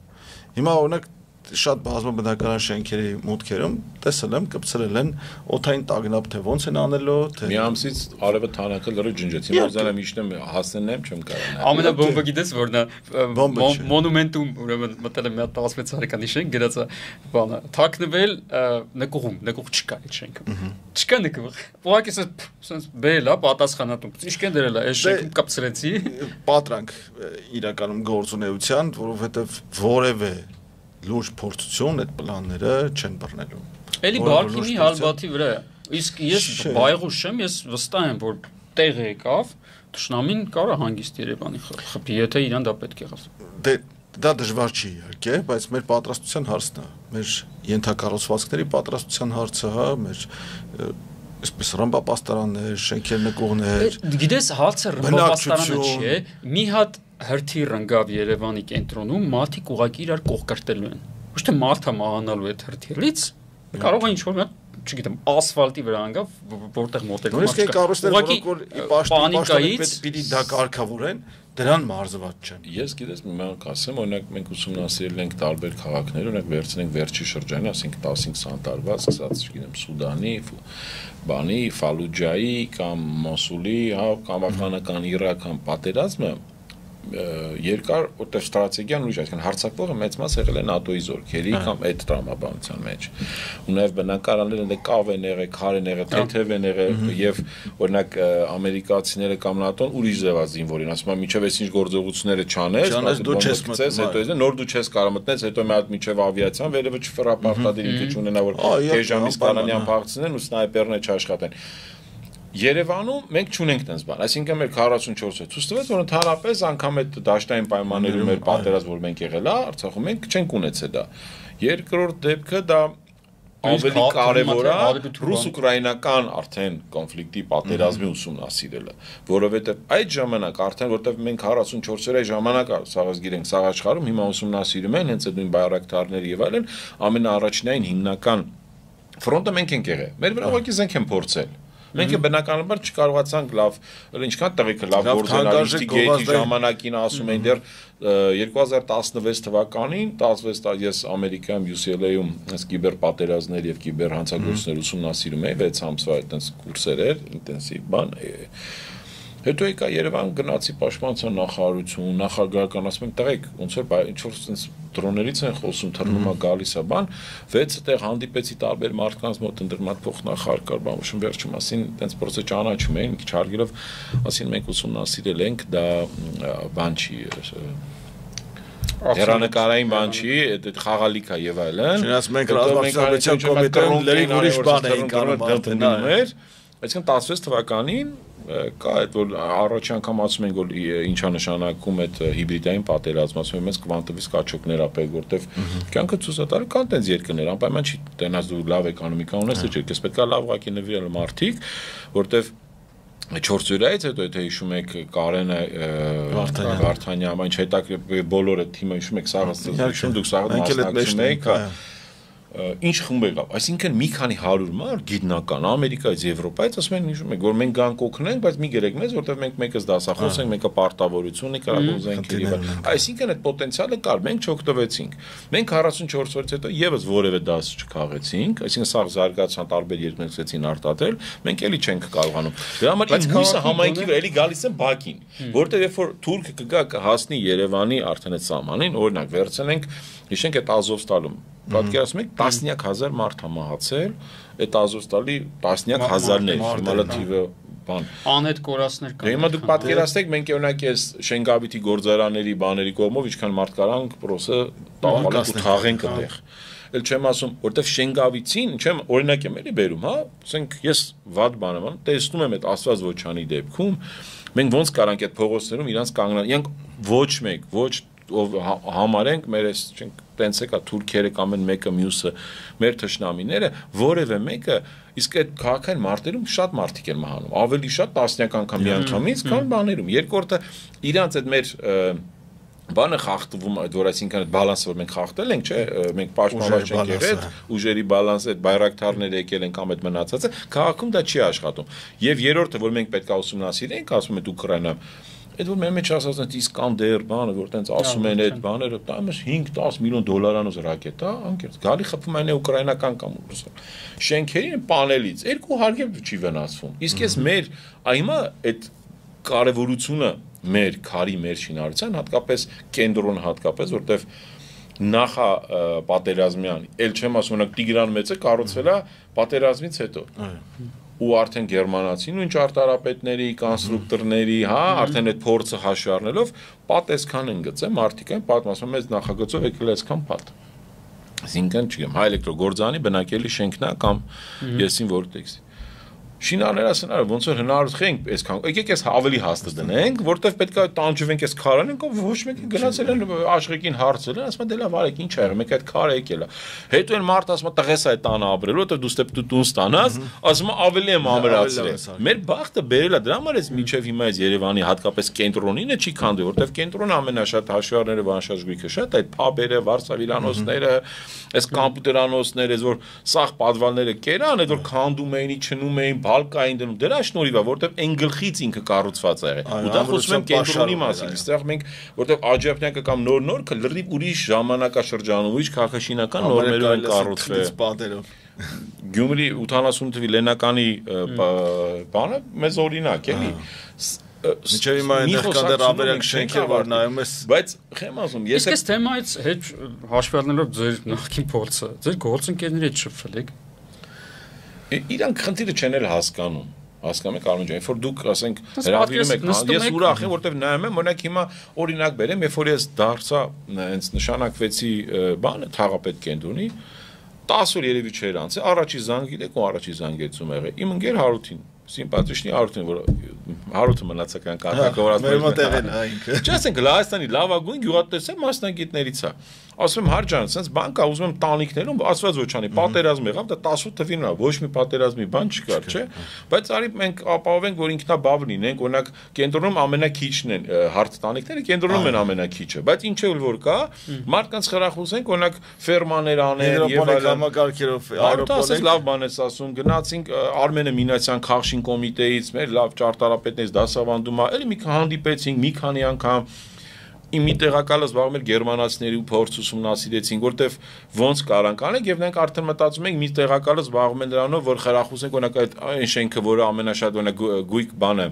Հիմա օրինակ շատ բազմաբնակարան շենքերի մուտքերում տեսել եմ կպցրել են օթային տագնապ թե ոնց են անելու թե մի ամսից արևը թանակը լրի ջնջեց հիմա ուզանամ իշնեմ հասնեմ չեմ կարող ամենաբոմբը գիտես որն է մոնումենտում ուրեմն մտել եմ մի հատ 16 տարեկանի շենք գրած է բանը թաքնվել նկուղ չկա այդ շենքը չկա նկուղ ուղղակի sense բելա պատասխանատու ինչքան դրել է այս շենքում կպցրեցի պատրանք իրականում գործունեության որովհետև որևէ լուրջ փորձություն այդ պլանները չեն բռնելու։ Էլի Բարքինի հալբաթի վրա է։ Իսկ ես բայղուշ եմ, ես վստահ եմ, որ տեղ եկավ, Թշնամին կարա հանգիստ Երևանի խփի, եթե իրան դա պետք եղավ։ Դե դա դժվար չի իհարկե, բայց մեր պատրաստության հարցն է, մեր ենթակառուցվածքների պատրաստության հարցը, հա, մեր այսպես ռմբապաստարաններ, շենքեր նկուղներ։ Գիտես, հարցը ռմբապաստարանը չի, մի հատ հրթիռ ընկավ Երևանի կենտրոնում, մարդիկ ուղղակի իրար կողկրտելու են։ Ոչ թե մարդը մահանալու այդ հրթիռից, կարող է ինչ-որ, չգիտեմ, ասֆալտի վրա ընկավ, որտեղ մոտենում մարդիկ։ Նույնիսկ այն կառույցները, որ պաշտպանից պիտի դա կարգավորեն, դրան մարզված չեն։ Ես գիտես մի բան կասեմ, օրինակ մենք ուսումնասիրել ենք տարբեր քաղաքներ, օրինակ վերցնենք վերջի շրջանը, ասենք 15-20 տարվա, սկսած, չգիտեմ, Սուդանի, բանի, Ֆալուջայի կամ Մոսուլի, հա, կամ աֆղանական Իրական պատերազմը երկար որտեղ ստրատեգիան ուրիշ, այսինքն հարձակվողը մեծ մաս եղել է ՆԱՏՕ-ի զորքերի կամ այդ տրամաբանության մեջ։ Ու նաև բնակարանները դե կավ են եղել, քար են եղել, թեթև են եղել եւ օրինակ ամերիկացիները կամ ՆԱՏՕ-ն ուրիշ ձևա զինվորին, ասում են միջև այս ինչ գործողությունները չանես, դու չես մտնում, հետո այս նոր դու չես կարող մտնես, հետո մի հատ միջև ավիացիան վերևը չֆրապարտադիր ինքը չունենա որ Էժամի Սկանանյան փախցնեն ու սնայպերներ չաշխատեն։ Երևանում մենք չունենք տես բան, այսինքն մեր 44-ը ցույց տվեց, որ ընդհանրապես անգամ այդ դաշտային պայմաններում մեր պատերազմ որ մենք եղել է, Արցախում մենք չենք ունեցել դա։ Երկրորդ դեպքը դա ավելի կարևոր է ռուս-ուկրաինական արդեն կոնֆլիկտի պատերազմի ուսումնասիրելը, որովհետև այդ ժամանակ արդեն որտեղ մենք 44-րի ժամանակ սաղած գիրենք սաղ աշխարհում հիմա ուսումնասիրում են հենց այդ նույն բայրակտարները եւ այլն ամենաառաջնային հիմնական ֆրոնտը մենք ենք եղել։ Մեր վրա ուղղակի զենք են փորձել։ Մենք բնականաբար չկարողացանք լավ, ինչքան տղեկը լավ գործել գեյթի ժամանակին ասում են դեռ 2016 թվականին 16 ես Ամերիկայում UCLA-ում այս կիբեր պատերազմներ եւ կիբեր հանցագործություններ ուսումնասիրում էի 6 ամսվա այդպես կուրսեր էր ինտենսիվ բան Հետո եկա Երևան գնացի պաշտպանության նախարարություն, նախագահական, ասում եմ, տղեկ, ոնց որ ինչ որ sense դրոներից են խոսում, թռնում է գալիս է բան, 6 տեղ հանդիպեցի տարբեր մարդկանց մոտ ընդրմատ փոխնախարար կար, բան վերջում ասին, տենց պրոցը ճանաչում էին, քիչ հարգելով, ասին մենք ուսումնասիրել ենք, դա բան չի Հերանեկարային բան չի, այդ խաղալիք է եւ այլն։ Չնայած մենք ռազմավարության կոմիտեում լրիվ ուրիշ բան էինք անում արդեն։ Այսինքն 16 թվականին կա այդ որ առաջի անգամ ասում են որ ինչա նշանակում այդ հիբրիդային պատերազմը, ասում են մեզ կվանտովի սկաչոկներ ապեք, որտեվ կյանքը ցույց է տալու կան տենց երկրներ, անպայման չի տենաս դու լավ էկոնոմիկա ունես, չէ, քեզ պետք է լավ ուղղակի նվիրել մարդիկ, որտեվ 4 օրից հետո եթե հիշում եք Կարենը Վարդանյան, այն հետաքրքիր բոլորը թիմը հիշում եք սաղ դուք սաղ մասնակցում եք, ինչ խումբ եղավ, այսինքն մի քանի 100 մարդ գիտնական Ամերիկայից, Եվրոպայից ասում են հիշում եք, որ մենք գանք օգնենք, բայց մի գրեք մեզ, որտեղ մենք մեկս դասախոս ենք, մեկը պարտավորություն ենք, կարողենք եւ այսինքն այդ պոտենցիալը կար, մենք չօգտվեցինք։ Մենք 44 օրից հետո եւս որևէ դաս չքաղեցինք, այսինքն սա զարգացան տարբեր երկրներ սկսեցին արտադրել, մենք էլի չենք կարողանում։ Դրա համար իմ հույսը համայնքի վրա էլի գալիս են Բաքին, որտեղ երբ որ թուրքը կգա կհասնի Երևանի արդեն այդ սահմանին, օրինակ վերցնենք, հիշենք այդ Ազովստալում Պատկերացնում եք տասնյակ հազար մարդ համահացել, այդ Ազովստալի տասնյակ հազարներ, հիմա թիվը բան։ Անհետ կորածներ կան։ Հիմա դուք պատկերացնեք, մենք օրինակ այս Շենգավիթի գործարանների բաների կողմով ինչքան մարդ կարանք պրոսը տաղալենք ու թաղենք այդտեղ։ Էլ չեմ ասում, որտեվ Շենգավիթին, չեմ օրինակ եմ էլի բերում, հա, ասենք ես վատ բան եմ անում, տեսնում եմ այդ Աստված ոչանի դեպքում, մենք ոնց կարանք այդ փողոցներում իրանց կանգնալ, իրանք ոչ մեկ, ոչ համարենք մեր այս չենք տենց եկա թուրքերը կամ են մեկը մյուսը մեր թշնամիները որևէ մեկը իսկ այդ քաղաքային մարտերում շատ մարդիկ են մահանում ավելի շատ տասնյակ անգամ միանգամից քան բաներում երկրորդը իրանց այդ մեր բանը խախտվում այդ որ այսինքն այդ բալանսը որ մենք խախտել ենք չէ մենք պաշտպանված չենք եղել ուժերի բալանսը այդ բայրակթարները եկել են կամ այդ մնացածը քաղաքում դա չի աշխատում եւ երրորդը որ մենք պետք է ուսումնասիրենք ասում են Ուկրաինա Այդ որ մեր մեջ ասած են Իսկանդեր բանը, որ տենց ասում են այդ բաները, դա մեզ 5-10 միլիոն դոլարանոց ռակետա, անկեղծ, գալի խփում այն ուկրաինական կամ ռուսական։ Շենքերին պանելից 200 չի վնասվում։ Իսկ ես մեր հիմա այդ կարևորությունը մեր քարի մեր շինարարության, հատկապես կենտրոն հատկապես, որտեվ նախա պատերազմյան, ել չեմ ասում, օրինակ Տիգրան մեծը կառուցվել է պատերազմից հետո։ Ու արդեն գերմանացին ու ինչ արտարապետների, կոնստրուկտորների, հա, արդեն այդ փորձը հաշվի առնելով պատեսքան են գծել, մարդիկային պատմասում մեծ նախագծով եկել այսքան փաթ։ Այսինքն, չգիտեմ, հայ էլեկտրոգործանի բնակելի շենքն է կամ եսին որտեքսի։ Շինարները ասեն, արա ոնց որ հնարավոր խենք այսքան, եկեք այս ավելի հաստը դնենք, որտեվ պետք է տանջվենք այս քարանին, կամ ոչ մեկը գնացել են աշխարհին հարցել են, ասում են դե լավ արեք, ինչ ա եղել, մեկ այդ քարը եկել է։ Հետո են մարդ ասում տղես այդ տանը ապրելու, որտեվ դու ստեպ դու տուն ստանաս, ասում ավելի եմ ամրացրել։ Մեր բախտը բերել է դրա համար էս միջև հիմա այս Երևանի հատկապես կենտրոնինը չի քանդի, որտեվ կենտրոնը ամենաշատ հաշվառները վանշած գույքը շատ այդ փաբերը, վարսավիրանոցները, այս կոմպյուտերանոցները, որ սաղ պատվալները կերան, այդ որ քանդում էին, իջնում էին բալկային դնում դրա շնորհիվ է որտեվ այն գլխից ինքը կառուցված է եղել ու դա խոսում եմ կենտրոնի մասին այստեղ մենք որտեվ Աջափնյակը կամ նոր-նոր լրիվ ուրիշ ժամանակաշրջանում ուրիշ քաղաքաշինական նորմերով են կառուցվել Գյումրի 80 թվի Լենականի բանը մեզ օրինակ էլի Միջև հիմա այնտեղ կան դեռ ավերակ շենքեր որ նայում ես բայց խեմ ասում ես այս թեմայից հետ հաշվի առնելով ձեր նախկին փորձը ձեր գործընկերների հետ շփվել եք Իրանք խնդիրը չեն էլ հասկանում հասկանում եք Արմեն ջան որ դուք ասենք հրավիրում եք ես ուրախ եմ որտեվ նայում եմ օրինակ հիմա օրինակ բերեմ երբ որ ես դարձա հենց նշանակվեցի բանը թաղապետ կենտրոնի 10 օր երևի չէր անց առաջի զանգ գիտեք ու առաջի զանգեցում եղել իմ ընկեր Հարութին Սիմպաթիչնի Հարութին որ Հարութը մնացական կարգավորած ինքը Չասենք Լահաստանի լավագույն գյուղատնտեսական մասնագետներից է ասում եմ հարջան sense բան կա ուզում եմ տանիքներում ասված ոչանի պատերազմ եղավ դա 18 թվին է ոչ մի պատերազմի բան չկար չէ բայց արի մենք ապահովենք որ ինքնաբավ լինենք օրինակ կենտրոնում ամենակիչն են հարթ տանիքները կենտրոնում են ամենակիչը բայց ինչ էլ որ կա մարդկանց խրախուսենք օրինակ ֆերմաներ անել եւ համակարգերով այդպես լավ բան ես ասում գնացինք Արմենը Մինասյան Խաղշին կոմիտեից մեր լավ ճարտարապետներից դասավանդում է էլի մի քանի հանդիպեցինք մի քանի անգամ Իմ մի տեղակալը զբաղվում էր գերմանացիների ու փորձ ուսումնասիրեցինք, որտեվ ոնց կարանք անենք եւ մենք արդեն մտածում ենք մի տեղակալը զբաղվում է նրանով, որ խրախուսենք օրինակ այդ այն շենքը, որը ամենաշատ օրինակ գույք բանը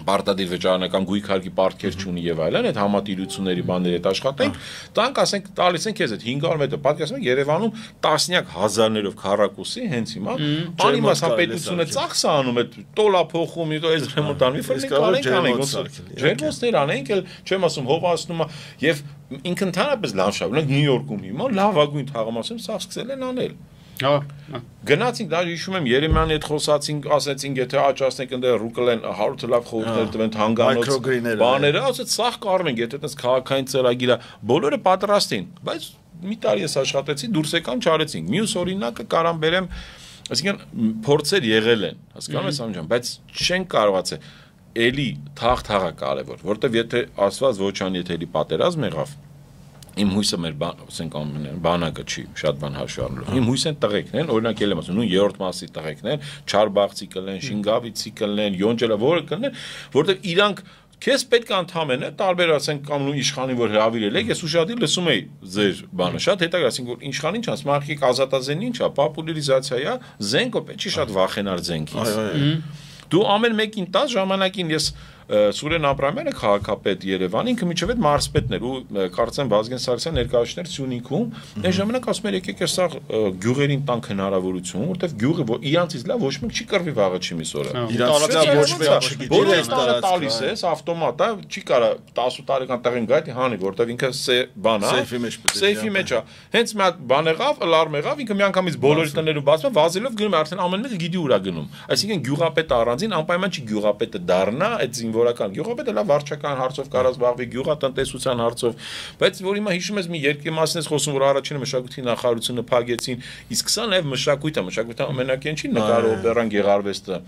պարտադիր վճարանական գույքարկի պարտքեր չունի եւ այլն, այդ համատիրությունների բաների հետ աշխատենք, տանք ասենք տալիս են քեզ այդ 500 մետր, պատկերացնում եք Երևանում տասնյակ հազարներով քառակուսի հենց հիմա անիմաստ պետությունը ծախս անում այդ տոլա փոխում, այս ռեմոնտ անում, ջերմոցներ անենք, չեմ ասում հովացնում եւ ինքն ընդհանրապես լանդշաֆտ, օրինակ Նյու Յորքում հիմա լավագույն թաղամասում սա սկսել են անել։ Գնացինք դա հիշում եմ Երեմյանի հետ խոսացինք, ասացինք եթե աճացնենք այնտեղ ռուկլեն 100 լավ խորհուրդներ տվեն հանգանոց բաները, ասած սաղ կառնենք, եթե այդպես քաղաքային ծրագիր է, բոլորը պատրաստ են, բայց մի տարի ես աշխատեցի, դուրս եկան չարեցինք։ Մյուս օրինակը կարամ բերեմ, այսինքն փորձեր եղել են, հասկանում ես Սամոն ջան, բայց չեն կարողացել էլի թաղ-թաղա կարևոր, որտեվ եթե ասված ոչ ան եթե էլի պատերազմ եղավ, իմ հույսը մեր ասենք բանակը չի շատ բան հաշվի առնելու։ Իմ հույսն տղեկն են, օրինակ ելեմ ասում, նույն երրորդ մասի տղեկն են, Չարբաղցի կլեն, Շինգավիցի կլեն, Յոնջելա որը կլեն, որտեղ իրանք քեզ պետք է ընդհանրեն է տարբեր ասենք կամ նույն իշխանին որ հրավիրել եք, ես ուշադիր լսում էի ձեր բանը, շատ հետաքրքիր, ասենք որ իշխանին ինչ ասում, մարդիկ ազատազեն ինչ է, պոպուլարիզացիա է, զենք օ պետք չի շատ վախենար զենքից։ Դու ամեն մեկին տաս ժամանակին ես Սուրեն Աբրամյանը քաղաքապետ Երևանի ինքը միջև այդ մարզպետներ ու կարծեմ Վազգեն Սարգսյան ներկայացուցիչներ Սյունիքում այն ժամանակ ասում էր եկեք այս գյուղերին տանք հնարավորություն որտեվ գյուղը որ իրանցից լավ ոչ մեկ չի կռվի վաղը չի միսօրը բոլորը տալիս է ավտոմատ է չի կարա 10 տարեկան տղեն գա դա հանի որտեվ ինքը բան է սեյֆի մեջ է հենց մի հատ բան եղավ լարմ եղավ ինքը միանգամից բոլորի տներում բացում վազելով գնում արդեն ամեն մեկը գիտի ուրա գնում այսինքն գյուղապետը առանձին անպայման չի գյուղապետը դառնա այդ զինվորական գյուղապետը լավ վարչական հարցով կարած զբաղվի գյուղատնտեսության հարցով բայց որ հիմա հիշում ես մի երկի մասն ես խոսում որ առաջինը մշակույթի նախարարությունը փակեցին իսկ սա նաև մշակույթը ամենակեն չի նկարը օպերան գեղարվեստը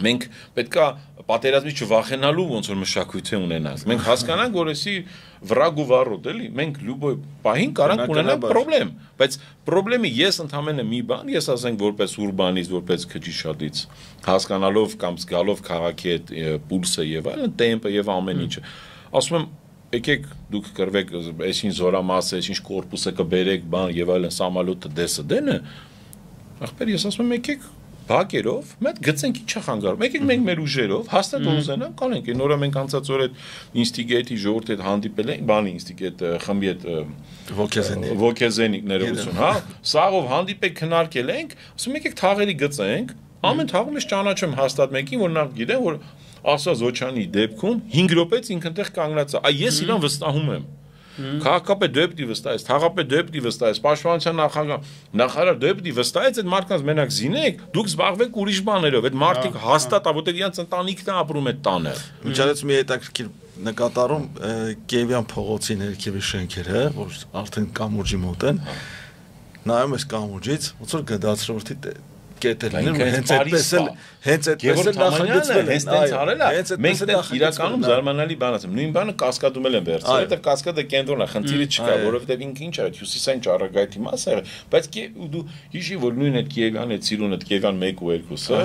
մենք պետքա պատերազմից չվախենալու ոնց որ մշակույթ ունենանք մենք հասկանանք որ էսի վրագու վառոդ էլի մենք լյուբոյ պահին կարանք ունենանք խնդրեմ բայց խնդրեմի ես ընդհանրապես մի բան ես ասենք որպես ուրբանիստ որպես քչիշատից հասկանալով կամ զգալով քաղաքի այդ պուլսը եւ այլն տեմպը եւ ամեն ինչը ասում եմ եկեք դուք կրվեք այսին զորամասը այսին կորպուսը կբերեք բան եւ այլն սամալոտը դեսը դենը ախպեր ես ասում եմ եկեք բակերով մեկ գցենք ինչա խանգարում եկեք մենք մեր ուժերով հաստատ ուզենանք կանենք այն օրը մենք անցած օր այդ ինստիգեյթի ժողովրդի հետ հանդիպել ենք բանի ինստիգեյթ խմբի հետ ոգեզենիկ ներողություն հա սաղով հանդիպեք քննարկել ենք ասում եկեք թաղերի գծենք ամեն թաղում ես ճանաչեմ հաստատ մեկին որ նա գիտեն որ ասա Զոչանի դեպքում 5 րոպեից ինքն տեղ կանգնած է այ ես իրան վստահում եմ Քաղաքապետ դեպի վստահես, թաղապետ դեպի վստահես, պաշտպանության նախարար դեպի վստահես, այդ մարդկանց մենակ զինեք, դուք զբաղվեք ուրիշ բաներով, այդ մարդիկ հաստատ որտեղ իրենց ընտանիքն ապրում է տանը։ Միջալից մի հետաքրքիր նկատառում Կիևյան փողոցի ներքևի շենքերը, որ արդեն կամուրջի մոտ են, նայում ես կամուրջից, ոնց որ գդացրորդի կետելն հենց այդպես էլ նախագծվել հենց տենց արել է մենք իրականում զարմանալի բան ասեմ նույն բանը կասկադում եմ վերցրել որովհետև կասկադը կենտրոնն է խնդիրը չկա որովհետև ինքը ինչ է հյուսիսային ճառագայթի մասը է բայց դու հիշի որ նույն այդ Կիևյան այդ սիրուն այդ Կիևյան 1 ու 2-ը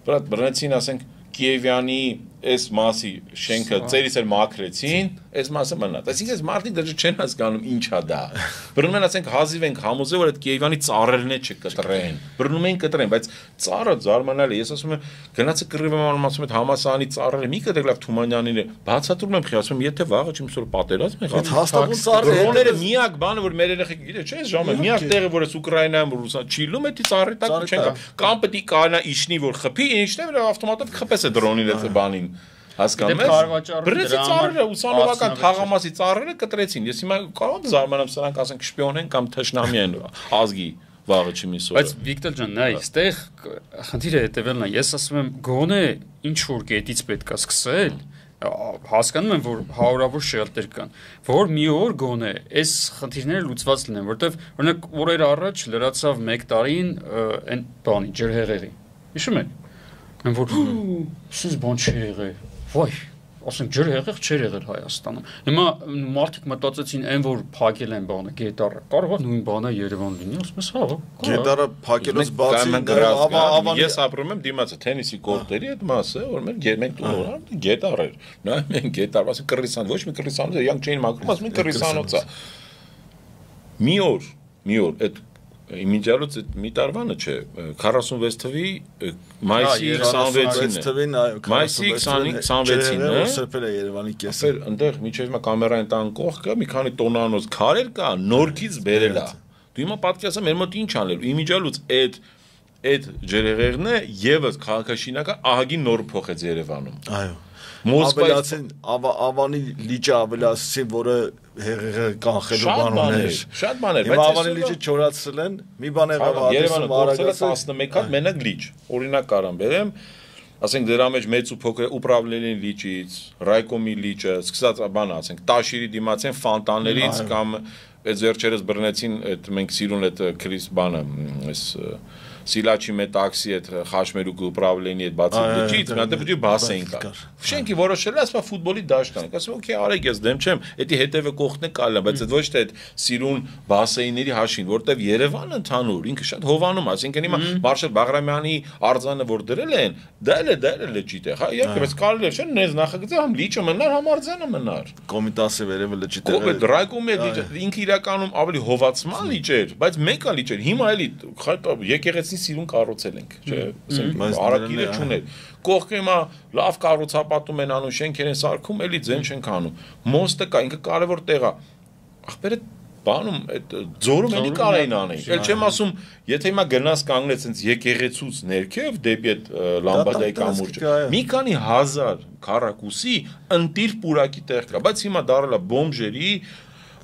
բրատ բռնեցին ասենք Կիևյանի այս մասի շենքը ծերից էլ մաքրեցին, այս մասը մնաց։ Այսինքն այս մարդիկ դեռ չեն հասկանում ինչա դա։ Բռնում են ասենք հազիվ ենք համոզել որ այդ Կիևյանի ծառերն է չկտրեն։ Բռնում են կտրեն, բայց ծառը զարմանալի է։ Ես ասում եմ գնացը կռիվեմ ասում եմ համասանի ծառերը մի կտրեք լավ Թումանյանին է։ Բացատրում եմ խիացում եթե վաղը չիմ սոր պատերազմ եղավ։ Հաստատուն ծառը դրոնները միակ բանը որ մեր երեխեք գիտե չէ՞ ժամը միակ տեղը որ էս Ուկրաինայում Ռուսա չիլում է դի ծառի տակ չեն կամ պետք է կանա իշնի որ խփի ինչն է ավտոմատով խփես է դրոնին այդ բանին հասկանում ես բրեցի ծառերը ուսանողական թաղամասի ծառերը կտրեցին ես հիմա կարող եմ զարմանամ սրանք ասենք շպիոն են կամ թշնամի են ազգի վաղը չմիսօրը բայց Վիկտոր ջան նայ այստեղ խնդիրը հետևելն է ես ասում եմ գոնե ինչ որ կետից պետք է սկսել հասկանում եմ որ հարյուրավոր շելտեր կան որ մի օր գոնե այս խնդիրները լուծված լինեն որովհետև օրինակ օրեր առաջ լրացավ 1 տարին այն բանի ջրհեղեղի հիշում եք Mən որ siz բան չի եղել վայ ասենք ջրհեղեղ չէր եղել Հայաստանում հիմա մարդիկ մտածեցին այն որ փակել են բանը գետառը կարող է նույն բանը Երևան լինի ասում ես հա գետառը փակելուց բացի ես ապրում եմ դիմացը թենիսի կորտերի այդ մասը որ մենք տունը գետառ էր նայ մենք գետառ ասենք կռիսան ոչ մի կռիսանոց իրանք չէին մաքրում ասում են կռիսանոց է մի օր այդ Իմիջիալուց մի տարվանը չէ 46 թվի մայիսի 26-ին թվին այո մայիսի 26-ին է սրբել է Երևանի կեսը այնտեղ միջև հիմա կամերային տան կողքը մի քանի տոնանոց քարեր կա նորքից բերել է դու հիմա պատկերացա մեր մոտ ինչ անելու իմիջիալուց այդ ջերեղերն է եւս քաղաքաշինական ահագին նոր փոխեց Երևանում այո Մոսկվայից Ավանի լիճը ավելացին, որը հեղեղը կանխելու բան ուներ։ Շատ բաներ, բայց Ավանի լիճը չորացրել են, մի բան եղավ Երևանը գործել է 11 հատ մենակ լիճ։ Օրինակ կարամ բերեմ, ասենք դրա մեջ մեծ ու փոքր ուպրավլենի լիճից, ռայկոմի լիճը, սկսած բանը, ասենք Տաշիրի դիմացեն ֆոնտաններից կամ այդ վերջերս բռնեցին այդ մենք սիրուն այդ քրիս բանը, այս Սիլաչի մետաքսի այդ խաշմերուկ ուպրավլենի այդ բացի լճից, մի հատ դեպի բասեին կար։ Շենքի որոշել է, ասա ֆուտբոլի դաշտ անենք, ասում օքեյ, արեք ես դեմ չեմ, էդի հետևը կողքն է կալը, բայց այդ ոչ թե այդ սիրուն բասեինների հաշին, որտեվ Երևանը ընդհանուր, ինքը շատ հովանում, այսինքն հիմա Մարշալ Բաղրամյանի արձանը որ դրել են, դա էլ լճիտ է, հա, իհարկե, բայց կարելի է չէ՞ նենց նախագծել, համ լիճը մնար, համ արձանը մնար։ Կոմիտասը վերևը լճիտ է։ Ռայկոմի լիճը ինքը իրականում ավելի հովացման լիճ էր, բայց մեկը լիճ էր, հիմա էլի եկեղեցի սիրուն կառուցել ենք, չէ՞, ասենք արագիլը չուներ։ Կողքը հիմա լավ կառուցապատում են անում, շենքեր են սարքում, էլի ձեն չենք անում։ Մոստը կա, ինքը կարևոր տեղ է։ Ախպերը բանում այդ ձորում էլի կարային անեն։ Էլ չեմ ասում, եթե հիմա գնաս կանգնես այնց եկեղեցուց ներքև դեպի այդ լամբադայի կամուրջը, մի քանի հազար քառակուսի ընտիր պուրակի տեղ կա, բայց հիմա դարել է բոմժերի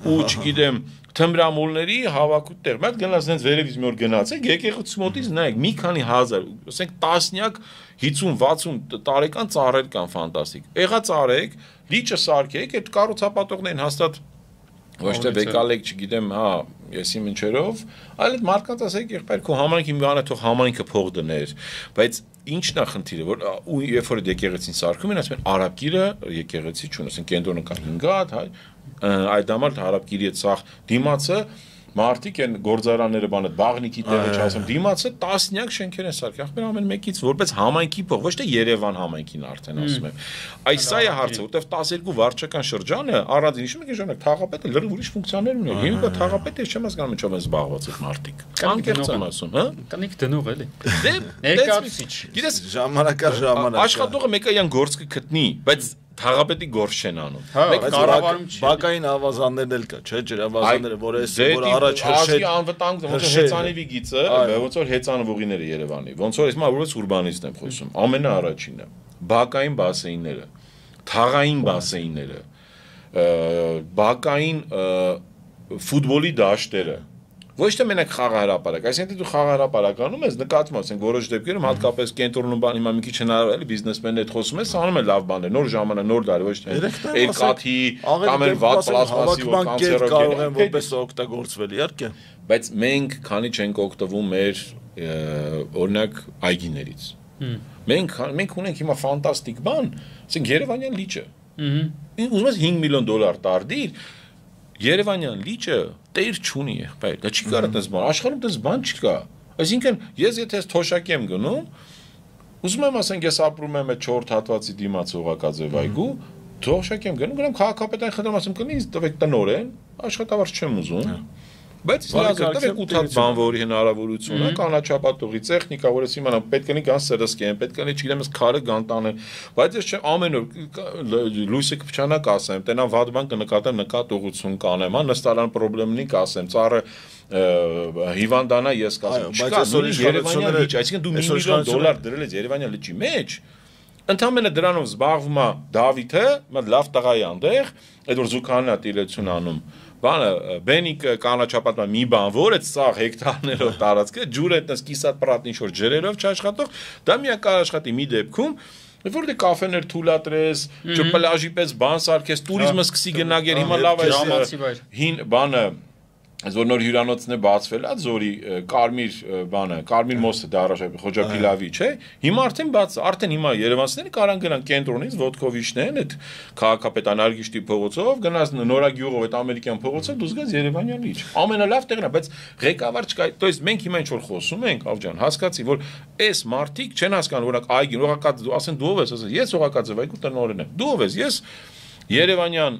ու չգիտեմ թմրամոլների հավաքու տեղ։ Մենք գնաց այնց վերևից մի օր գնացեք, եկեղեցու մոտից նայեք, մի քանի հազար, ասենք տասնյակ 50-60 տարեկան ծառեր կան ֆանտաստիկ։ Եղա ծառեք, լիճը սարքեք, այդ կառուցապատողներին հաստատ ոչ թե բեկալեք, չգիտեմ, հա, եսի մինչերով, այլ այդ մարդկանց ասեք, եղբայր քո համայնքի մի բանը թող համայնքը փող դներ, բայց ինչն է խնդիրը, որ ու երբ որ եկեղեցին սարքում են, ասում են արաբկիրը եկեղեցի չունի, ասենք կենտրոնը կա 5 հատ, հայ այդ համար հարաբկիրի այդ սախ դիմացը մարդիկ են գործարանները բանը բաղնիկի տեղը չասեմ դիմացը տասնյակ շենքեր են սարքի ախպեր ամեն մեկից որպես համայնքի փող ոչ թե Երևան համայնքին արդեն ասում եմ այս սա է հարցը որտեվ 12 վարչական շրջանը առանձին հիշում եք ժամանակ թաղապետը լրիվ ուրիշ ֆունկցիաներ ուներ հիմա թաղապետը ես չեմ հասկանում ինչով են զբաղված այդ մարդիկ անկեղծ եմ ասում հա կանիք դնող էլի ներկայացուցիչ գիտես ժամանակ աշխատողը մեկը իրան գործ կգտնի բայց Թաղապետի գործ չեն անում։ Մեկ կառավարում չի։ Բակային ավազաններն էլ կա, չէ՞, ջրավազանները, որ առաջ հրշեջ անվտանգ ոնց որ հեծանիվի գիծը, ոնց որ հեծանվողիները Երևանի։ Ոնց որ հիմա որպես ուրբանիստ եմ խոսում։ Ամենաառաջինը բակային բասեինները, թաղային բասեինները, բակային ֆուտբոլի դաշտերը Ոչ թե մենակ խաղահրապարակ, այսինքն դու խաղահրապարականում ես, նկատում ես, որոշ դեպքերում հատկապես կենտրոնում բան հիմա մի քիչ հնարավոր է, բիզնեսմենն հետ խոսում ես, անում են լավ բաներ, նոր ժամանակ, նոր դար, ոչ թե երկաթի կամ են վատ պլաստմասի կանցերով կարող են որպես օգտագործվել, իհարկե, բայց մենք քանի չենք օգտվում մեր օրինակ այգիներից։ Մենք ունենք հիմա ֆանտաստիկ բան, ասենք Երևանյան լիճը։ Ուզում ես $5 միլիոն տարդիր Երևանյան լիճը տեր չունի եղբայր, դա չի կարա տես բան, աշխարհում տես բան չկա։ Այսինքն ես եթե ես թոշակի եմ գնում, ուզում եմ ասենք ես ապրում եմ այդ 4 հատվածի դիմաց Օղակաձև այգու, թոշակի եմ գնում, գնամ քաղաքապետարան խնդրում ասեմ կնի ինձ տվեք տնօրեն, աշխատավարձ չեմ ուզում։ Բայց իհարկե տվեք 8 հատ բանվորի հնարավորություն է, կանաչապատողի տեխնիկա, որ ես իմանամ պետք կնի կան սրսկեն, պետք կնի չգիտեմ ես քարը գանտանեն, բայց ես չէ ամեն օր լույսը կփչանակ ասեմ, տենան վատ բան կնկատեմ, նկատողություն կանեմ, հա, նստարան խնդրեմնի կասեմ, ծառը հիվանդանա ես կասեմ, չկա Երևանյան լիճ, այսինքն դու $1 միլիոն դրել ես Երևանյան լիճի մեջ, ընդհանրապես դրանով զբաղվում է Դավիթը, մի լավ տղա է այնտեղ, այդ որ զուգանա տիրեցուն անում Բանը բենիկ կանաչապատման մի բան, որ այդ սաղ հեկտարներով տարածքը, ջուրը այդպես կիսատ պրատ ինչ-որ ջրերով չաշխատող, դա միակ աշխատի մի դեպքում, որ դե կաֆեներ թույլատրես, պլաժի պես բան սարքես, տուրիզմը սկսի գնագեր, հիմա լավ է հին բանը Այս որ նոր հյուրանոցն է բացվել, այդ զորի կարմիր բանը, կարմիր մոստը դա առաջ Խոջապիլավի, չէ։ Հիմա արդեն բաց, արդեն հիմա երևանցիները կարան գնան կենտրոնից ոդկովիչնեն, այդ քաղաքապետան Արգիշտի փողոցով, գնաս Նորագյուղով, այդ ամերիկյան փողոցով, դու զգաս Երևանյան լիճ։ Ամենալավ տեղն է, բայց ղեկավար չկա, то есть մենք հիմա ինչ որ խոսում ենք, աղջան, հասկացի, որ այս մարտիկ չեն հասկանում, օրինակ այգին, Օղակաձև, դու ասեն դու ով ես, ասես, ես Օղակաձև այգու տնօրենն եմ։ Դու ով ես, ես Երևանյան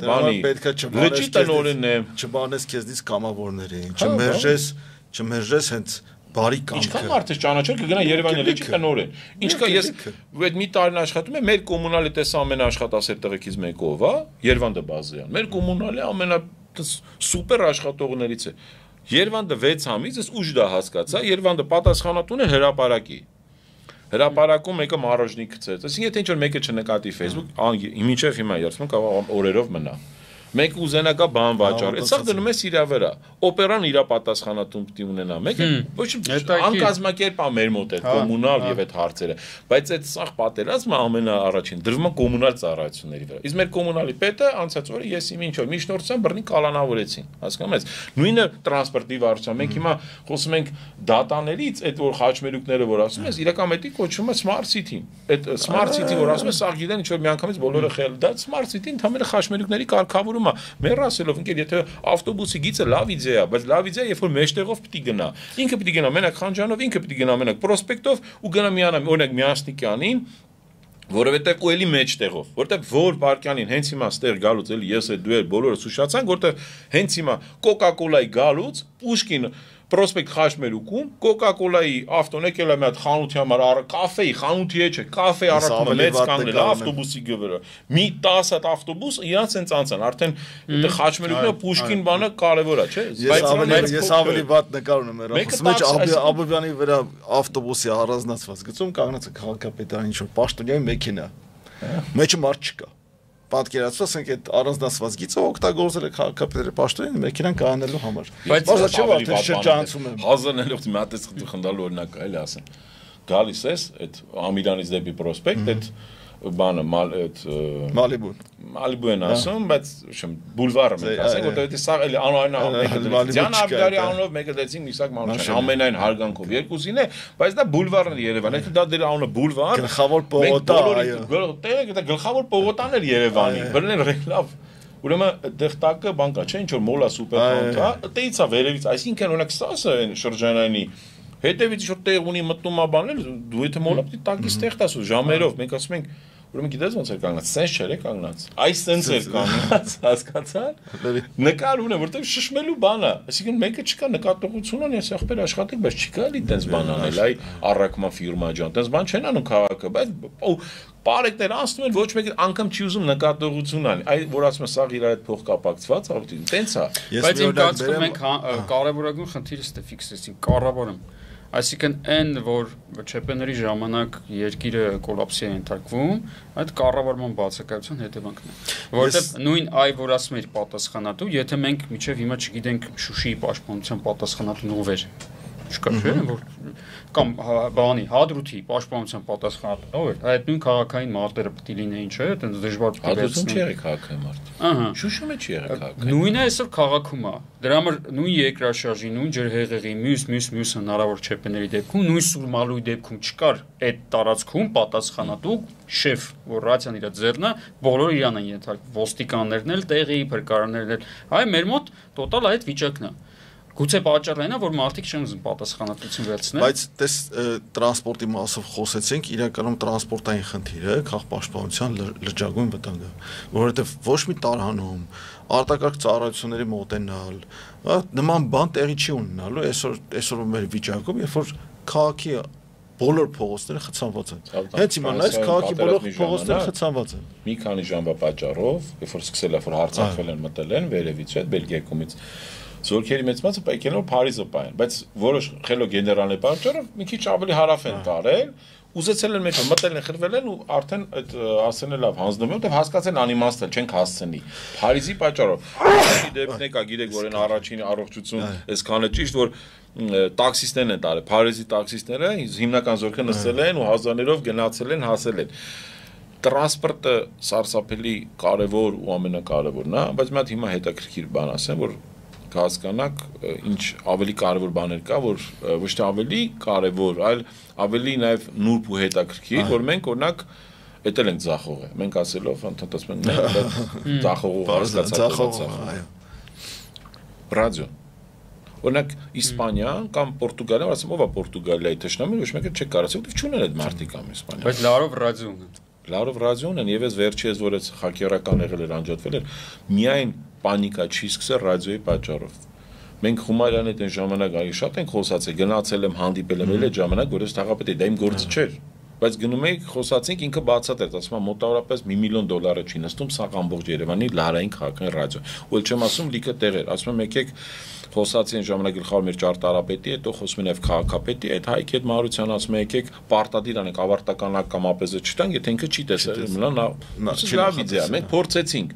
բանի լճի տնօրենն եմ, չբանես քեզնից կամավորներին, չմերժես չմերժես հենց բարի կամքը։ Ինչքան մարդը ճանաչել կգնա Երևանի լեջի տնօրեն։ Ինչքան ես այդ մի տարին աշխատում եմ, մեր կոմունալի տեսա ամենաաշխատասեր տղեկից մեկով, հա, Երվանդը Բազյան։ Մեր կոմունալի ամենա սուպեր աշխատողներից է։ Երվանդը 6 ամիս ես ուժ դա հասկացա, Երվանդը պատասխանատուն է հրապարակի։ Հրապարակում մեկը մարոժնի գցեց։ Այսինքն եթե ինչ-որ մեկը չնկատի Facebook, մինչև հիմա երբեմն կարող օրերով մնա։ Մեկ ուզենակա բան վաճառ։ Այդ սա դնում ես իրա վրա։ Օպերան իրա պատասխանատուն պիտի ունենա։ Մեկը ոչ անկազմակերպ է մեր մոտ այդ կոմունալ եւ այդ հարցերը, բայց այդ սա պատերազմը ամենաառաջին դրվում է կոմունալ ծառայությունների վրա։ Իսկ մեր կոմունալի պետը անցած օրը ես իմ ինչ-որ միջնորդության բռնի կալանավորեցին։ Հասկանում ես։ Նույնը տրանսպորտի վարչության։ Մենք հիմա խոսում ենք դատաներից, այդ որ խաչմերուկները որ ասում ես, իրական մետի կոչվում է smart city։ Այդ smart city որ ասում ես, սա գիտեն ինչ որ միանգամից բոլորը խել։ Դա smart city-ն ընդհանրապես խաչմերուկների կարգավորում Մեր ասելով ընկեր, եթե ավտոբուսի գիծը լավ իդեա, բայց լավ իդեա, երբ որ մեջտեղով պիտի գնա։ Ինքը պիտի գնա մենակ Խանջանով, ինքը պիտի գնա մենակ Պրոսպեկտով ու գնա միանա, օրինակ Միասնիկյանին, որովհետև ու էլի մեջտեղով, որովհետև որ Բարքյանին հենց հիմա ստեղ գալուց էլի ես դու էլ բոլորս ուշացանք, որովհետև հենց հիմա Coca-Cola-ի գալուց Պուշկին Պրոսպեկտ Խաչմերուկում Coca-Cola-ի ավտոն եկել է մի հատ խանութի համար կաֆեի խանութի է չէ կաֆե առաքումը մեծ կանգնել ավտոբուսի գվերը մի 10 հատ ավտոբուս իրանց են ցանցան արդեն այդ Խաչմերուկը Պուշկին բանը կարևոր է չէ բայց ես ավելի վատ նկար ունեմ հեռախոսի մեջ Աբովյանի վրա ավտոբուսի առանձնացված գծում կանգնած է քաղաքապետարան ինչ որ պաշտոնյայի մեքենա մեջը մարդ չկա պատկերացրու ասենք այդ առանձնացված գիծը օգտագործել է քաղաքապետարի պաշտոնին մեքենան կանելու համար բայց չէ արդեն շրջանցում եմ 1000-ով մի հատ է խնդալու օրինակ այլ ասեմ գալիս ես այդ Ամիրանից դեպի Պրոսպեկտ այդ բանը այդ Մալիբուն ասում բայց բուլվարը մենք ասենք որտեղ սա էլի անհայտ Ձյան Աբդարի անունով մեկը դեցին Միսակ Մանուշյան ամենայն հարգանքով երկուսին է բայց դա բուլվարն է Երևան եթե դա դեր անունը բուլվար գլխավոր պողոտա այո դա գլխավոր պողոտան էր Երևանի բռնել լավ ուրեմն դեղտակը բանկա չէ ինչ որ մոլա սուպերքանթա այդից է վերևից այսինքն օրինակ սա է շրջանայինի հետևից ինչ որ տեղ ունի մտնում է բանել դու եթե մոլա պիտի տակից տեղ տաս ժամերով մենք ասում ենք ուրեմն գիտես ոնց էր կանգնած սենց չէր կանգնած այս սենց էր կանգնած հասկացա՞լ նկար ունեմ որտեղ շշմելու բան է այսինքն մեկը չկա նկատողություն ունի ես ախպեր աշխատեք բայց չկա էլի տենց բան անել այ առաքման ֆիրմա ջան տենց բան չեն անում քաղաքը բայց Պարեկներ անցնում են ոչ մեկը անգամ չի ուզում նկատողություն անի այ որ ասում է սա իր այդ փող կապակցված ավտին տենց է բայց իմ կարծիքով մենք կարևորագույն խնդիրը ստե ֆիքսեցինք կառավարում Այսինքն այն որ ՉՊ-ների ժամանակ երկիրը կոլապսի է ենթարկվում, այդ կառավարման բացակայության հետևանքն է։ Որովհետև նույն այ որ ասում էր պատասխանատու, եթե մենք մինչև հիմա չգիտենք Շուշիի պաշտպանության պատասխանատուն ով էր, չկա չէ, որ կամ բանի Հադրութի պաշտպանության պատասխանատուն ով էր, այդ նույն քաղաքային մարտերը պետք է լինեին, չէ, այտենց դժվար պետք է վերցնեն։ Հադրութում չի եղել քաղաքային մարդ։ Ահա։ Շուշում չի եղել քաղաքային։ Նույնը այսօր քաղաքում է։ Դրա համար նույն երկրաշարժի, նույն ջրհեղեղի, մյուս հնարավոր ՉՊ-ների դեպքում, նույն Սուրմալուի դեպքում չկար այդ տարածքում պատասխանատու շեֆ, որ ռացիան իր ձեռնա, բոլորը իրան են ենթարկվում, ոստիկաններն էլ տեղի, փրկարարներն էլ։ Այ մեր մոտ տոտալ այդ վիճակն է։ Գուցե պատճառն է, որ մարդիկ չեն ուզում պատասխանատվություն վերցնել։ Բայց տես տրանսպորտի մասով խոսեցինք, իրականում տրանսպորտային խնդիրը քաղաքապաշտպանության լրջագույն վտանգ է, որովհետև ոչ մի տարհանում արտակարգ ծառայությունների մոտենալ, նման բան տեղի չի ունենալու այսօր մեր վիճակում, երբ որ քաղաքի բոլոր փողոցները խցանված են։ Հենց իմանալիս քաղաքի բոլոր փողոցները խցանված են։ Մի քանի ժամվա պատճառով, երբ որ սկսել է որ հարցակվել են մտել են վերևից, այդ Բելգիայի կողմից Զորքերի մեծ մասը պայքենով Փարիզը պային, բայց որոշ խելո գեներալների պատճառով մի քիչ ավելի հարավ են տարել, ուզեցել են մեջը մտել են խրվել են ու արդեն այդ ասեն լավ հանձնում են, որտեղ հասկացեն անիմաստ չենք հասցնի։ Փարիզի պատճառով դեպքն է կա, գիտեք, որ այն առաջին առողջություն այսքանը ճիշտ որ տաքսիստներն են տարել, Փարիզի տաքսիստները հիմնական զորքը նստել են ու հազարներով գնացել են, հասել են։ Տրանսպորտը սարսափելի կարևոր ու ամենակարևորն է, բայց մի հատ հիմա հետաքրքիր բան ասեմ, որ հասկանաք ինչ ավելի կարևոր բաներ կա, որ ոչ թե ավելի կարևոր, այլ ավելի նաև նուրբ ու հետաքրքիր, որ մենք օրինակ էտել ենք ձախողը։ Մենք ասելով ընդհանրապես մենք ձախողը հասկացած այո։ Ռադիո։ Օրինակ Իսպանիա կամ Պորտուգալիա, ասեմ ով է Պորտուգալիայի թշնամին, ոչ մեկը չի կարծի, որտեղ չունեն այդ մարտիկ կամ Իսպանիա։ Բայց լարով ռադիո ունեն։ Լարով ռադիո ունեն եւ ես վերջերս որ այդ հակերական եղել էր անջատվել էր, միայն պանիկա չի սկսել ռադիոյի պատճառով։ մենք Խումարյանի հետ այն ժամանակ այլ շատ ենք խոսացել, գնացել եմ, հանդիպել եմ այդ ժամանակ, որ ես թաղապետ էի, դա իմ գործը չէր։ Բայց գնում էի խոսացինք ինքը բացատրեց, ասում եմ մոտավորապես $1 միլիոն չի նստում սա ամբողջ Երևանի լարային քաղաքային ռադիո։ Ու էլ չեմ ասում լիքը տեղեր, ասում եմ եկեք խոսացի այն ժամանակ գլխավոր մեր ճարտարապետի, հետո խոսում են եւ քաղաքապետի, այդ Հայկ հետ Մարության ասում եմ եկեք պարտադիր անենք ավարտական ակամապեզը չտանք, եթե ինքը չի տեսել, նա լավ իդեա, մենք փորձեցինք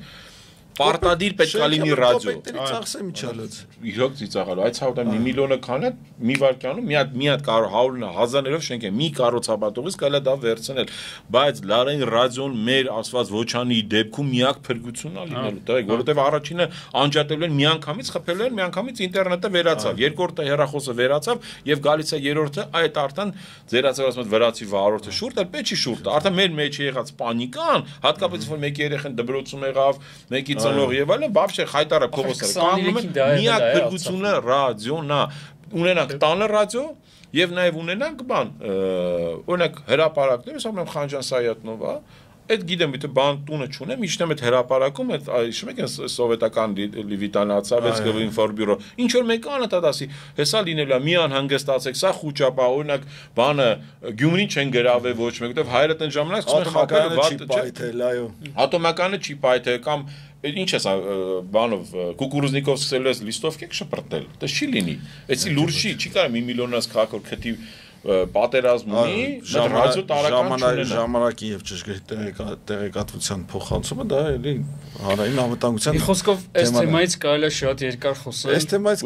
Պարտադիր պետք է լինի ռադիո։ Ծախսե միջալոց։ Իրոք ծիծաղալու, այդ ցավտան $1 միլիոնը քան է, մի վարկյանում մի հատ 100-1000-ներով շենք է, մի կառուցապատողից կարելի է դա վերցնել, բայց լարային ռադիոն մեր ասված ոչանի դեպքում միակ փրկությունն է լինելու, դեռ որովհետև առաջինը անջատելու են միանգամից խփելու են, միանգամից ինտերնետը վերացավ, երկրորդը հեռախոսը վերացավ եւ գալիս է երրորդը, այդ արդեն ձերացավ ասում վրացի վարորդը շուրջ, էլ պետք չի շուրջ, արդեն մեր մեջ եղած պանիկան, հատկապես որ մեկի երեխան դպրոցում եղավ, մեկի ծնող եւ այլն, բավարար խայտարը փողոցը կանգնում են, միակ փրկությունը ռադիոն է, ունենանք տանը ռադիո եւ նաեւ ունենանք բան, օրինակ հրապարակներ, ասում եմ Խանջան Սայատնովա, այդ գիտեմ, եթե բան տունը չունեմ, իջնեմ այդ հրապարակում, այդ հիշում եք սովետական լիվիտանացավ, այս գլու ինֆորբյուրո, ինչ որ մեկը անը դա դասի, հեսա լինելու է, մի անհանգստացեք, սա խուճապա, օրինակ բանը Գյումրին չեն գրավել ոչ մեկ, որտեվ հայրդ այն ժամանակ սկսում են խափել վատ, ատոմականը չի պայթել կամ ինչ է սա բանով կուկուրուզնիկով սկսելու ես լիստով կեք շպրտել, դա չի լինի, էսի լուրջ չի կարեմ 1 միլիոնից քաղաքոր քթի պատերազմ ունի, ռադիո տարական չունենա։ Ժամանակի եւ ճշգրիտ տեղեկատվության փոխանցումը դա էլի հանրային անվտանգության։ Մի խոսքով այս թեմայից կարելի է շատ երկար խոսել։ Այս թեմայից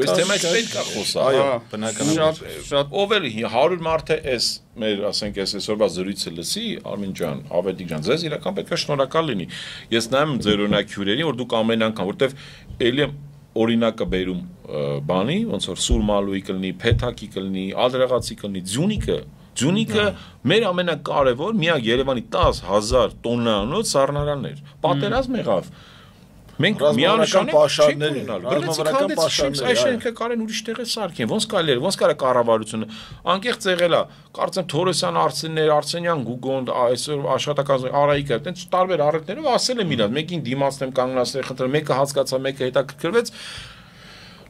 պետք է խոսալ։ Այո, բնականաբար։ Շատ ով էլ 100 մարդ է այս մեր, ասենք, այսօրվա զրույցը լսի, Արմին ջան, Ավետիք ջան, ձեզ իրական պետք է շնորհակալ լինի։ Ես նայում ձեր օրինակ հյուրերին, որ դուք ամեն անգամ, որտեվ էլի օրինակը բերում բանի, ոնց որ Սուրմալուի կլինի, Փեթակի կլինի, Ադրեղացի կլինի, Ձյունիկը մեր ամենակարևոր միակ Երևանի 10,000 տոննանոց սառնարաններ։ Պատերազմ եղավ։ Մենք միանշան պաշարներ ռազմավարական պաշարներ այս շենքը կարեն ուրիշ տեղը սարքեն ոնց կարելի ոնց կարա կառավարությունը անկեղծ եղել է կարծեմ Թորոսյան Արսենյան Գուգոն այսօր աշխատակազմի Արայիկը այտենց տարբեր առիթներով ասել եմ իրար մեկին դիմացնեմ կանգնացրել խնդրեմ մեկը հասկացա մեկը հետաքրքրվեց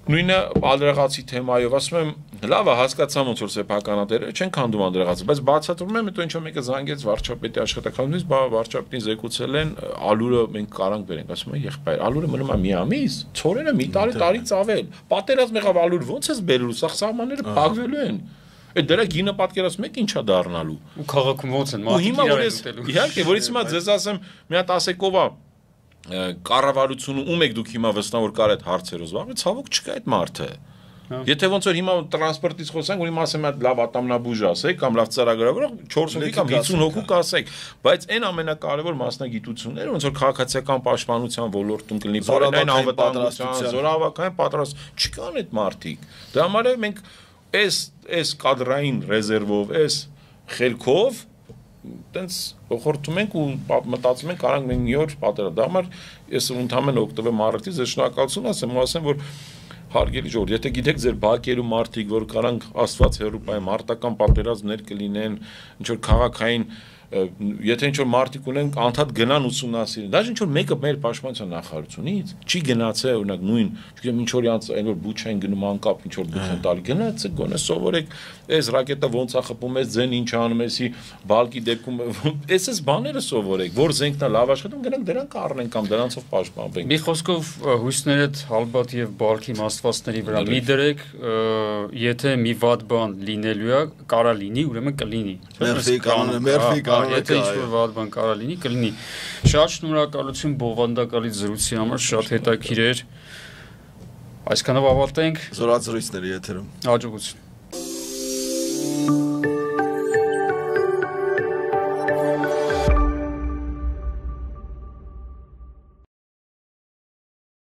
նույնը ադրեղացի թեմայով ասում եմ լավ է հասկացամ ոնց որ սեփականատերը չեն քանդում ադրեղացի բայց բացատրում եմ հետո ինչո մեկը զանգեց վարչապետի աշխատակազմից վարչապետին զեկուցել են ալուրը մենք կարանք բերենք ասում եմ եղբայր ալուրը մնում է մի ամիս ցորենը մի տարից ավել պատերազմ եղավ ալուր ոնց էս բերելու սա սահմանները փակվելու են այդ դրա գինը պատկերացնում եք ինչա դառնալու ու քաղաքում ոնց են մարդիկ իրար ուտելու իհարկե որից հիմա ձեզ ասեմ մի հատ ասեկովա կառավարությունը ում եք դուք հիմա վստահ որ կար այդ հարցերով զբաղվել, ցավոք չկա այդ մարդը։ Եթե ոնց որ հիմա տրանսպորտից խոսանք, որ հիմա ասեմ այդ լավ ատամնաբույժ ասեք կամ լավ ծրագրավորող 4 հոգի կամ 50 հոգու կասեք, բայց այն ամենակարևոր մասնագիտությունները ոնց որ քաղաքացիական պաշտպանության ոլորտում կլինի, բարենային անվտանգության, զորավարական պատրաստ չկան այդ մարդիկ։ Դրա համար մենք այս կադրային ռեզերվով, այս խելքով տենց խորհրդում ենք ու մտածում ենք կարանք մենք մի օր պատերազմ դա համար ես ընդհանրապես օգտվեմ առիթից ես շնորհակալություն ասեմ որ հարգելի ժողովուրդ եթե գիտեք ձեր բակերու մարդիկ որ կարանք աստված հերոպայի մարտական պատերազմներ կլինեն ինչ որ քաղաքային եթե ինչ որ մարդիկ ունեն անդադ գնան ուսումնասիրեն դաժե ինչ որ մեկը մեր պաշտպանության նախարարությունից չի գնացել օրինակ նույն չգիտեմ ինչ որ այն որ բուչային գնում անկապ ինչ որ դուք են տալի գնացեք գոնե սովորեք այս ռակետը ոնց է խփում ես ձեն ինչ անում եսի բալկի դեպքում էսես բաները սովորեք որ զենքն է լավ աշխատում գնանք դրանք առնենք կամ դրանցով պաշտպանվենք մի խոսքով հույսներդ հալբատ եւ բալկի մաստվածների վրա մի դրեք եթե մի վատ բան լինելու է կարա լինի ուրեմն կլինի Եթե ինչ-որ վատ բան կարա լինի, կլինի։ Շատ շնորհակալություն բովանդակալից զրույցի համար, շատ հետաքրքիր էր։ Այսքանով ավարտենք։ Զորացրույցների եթերում։ Հաջողություն։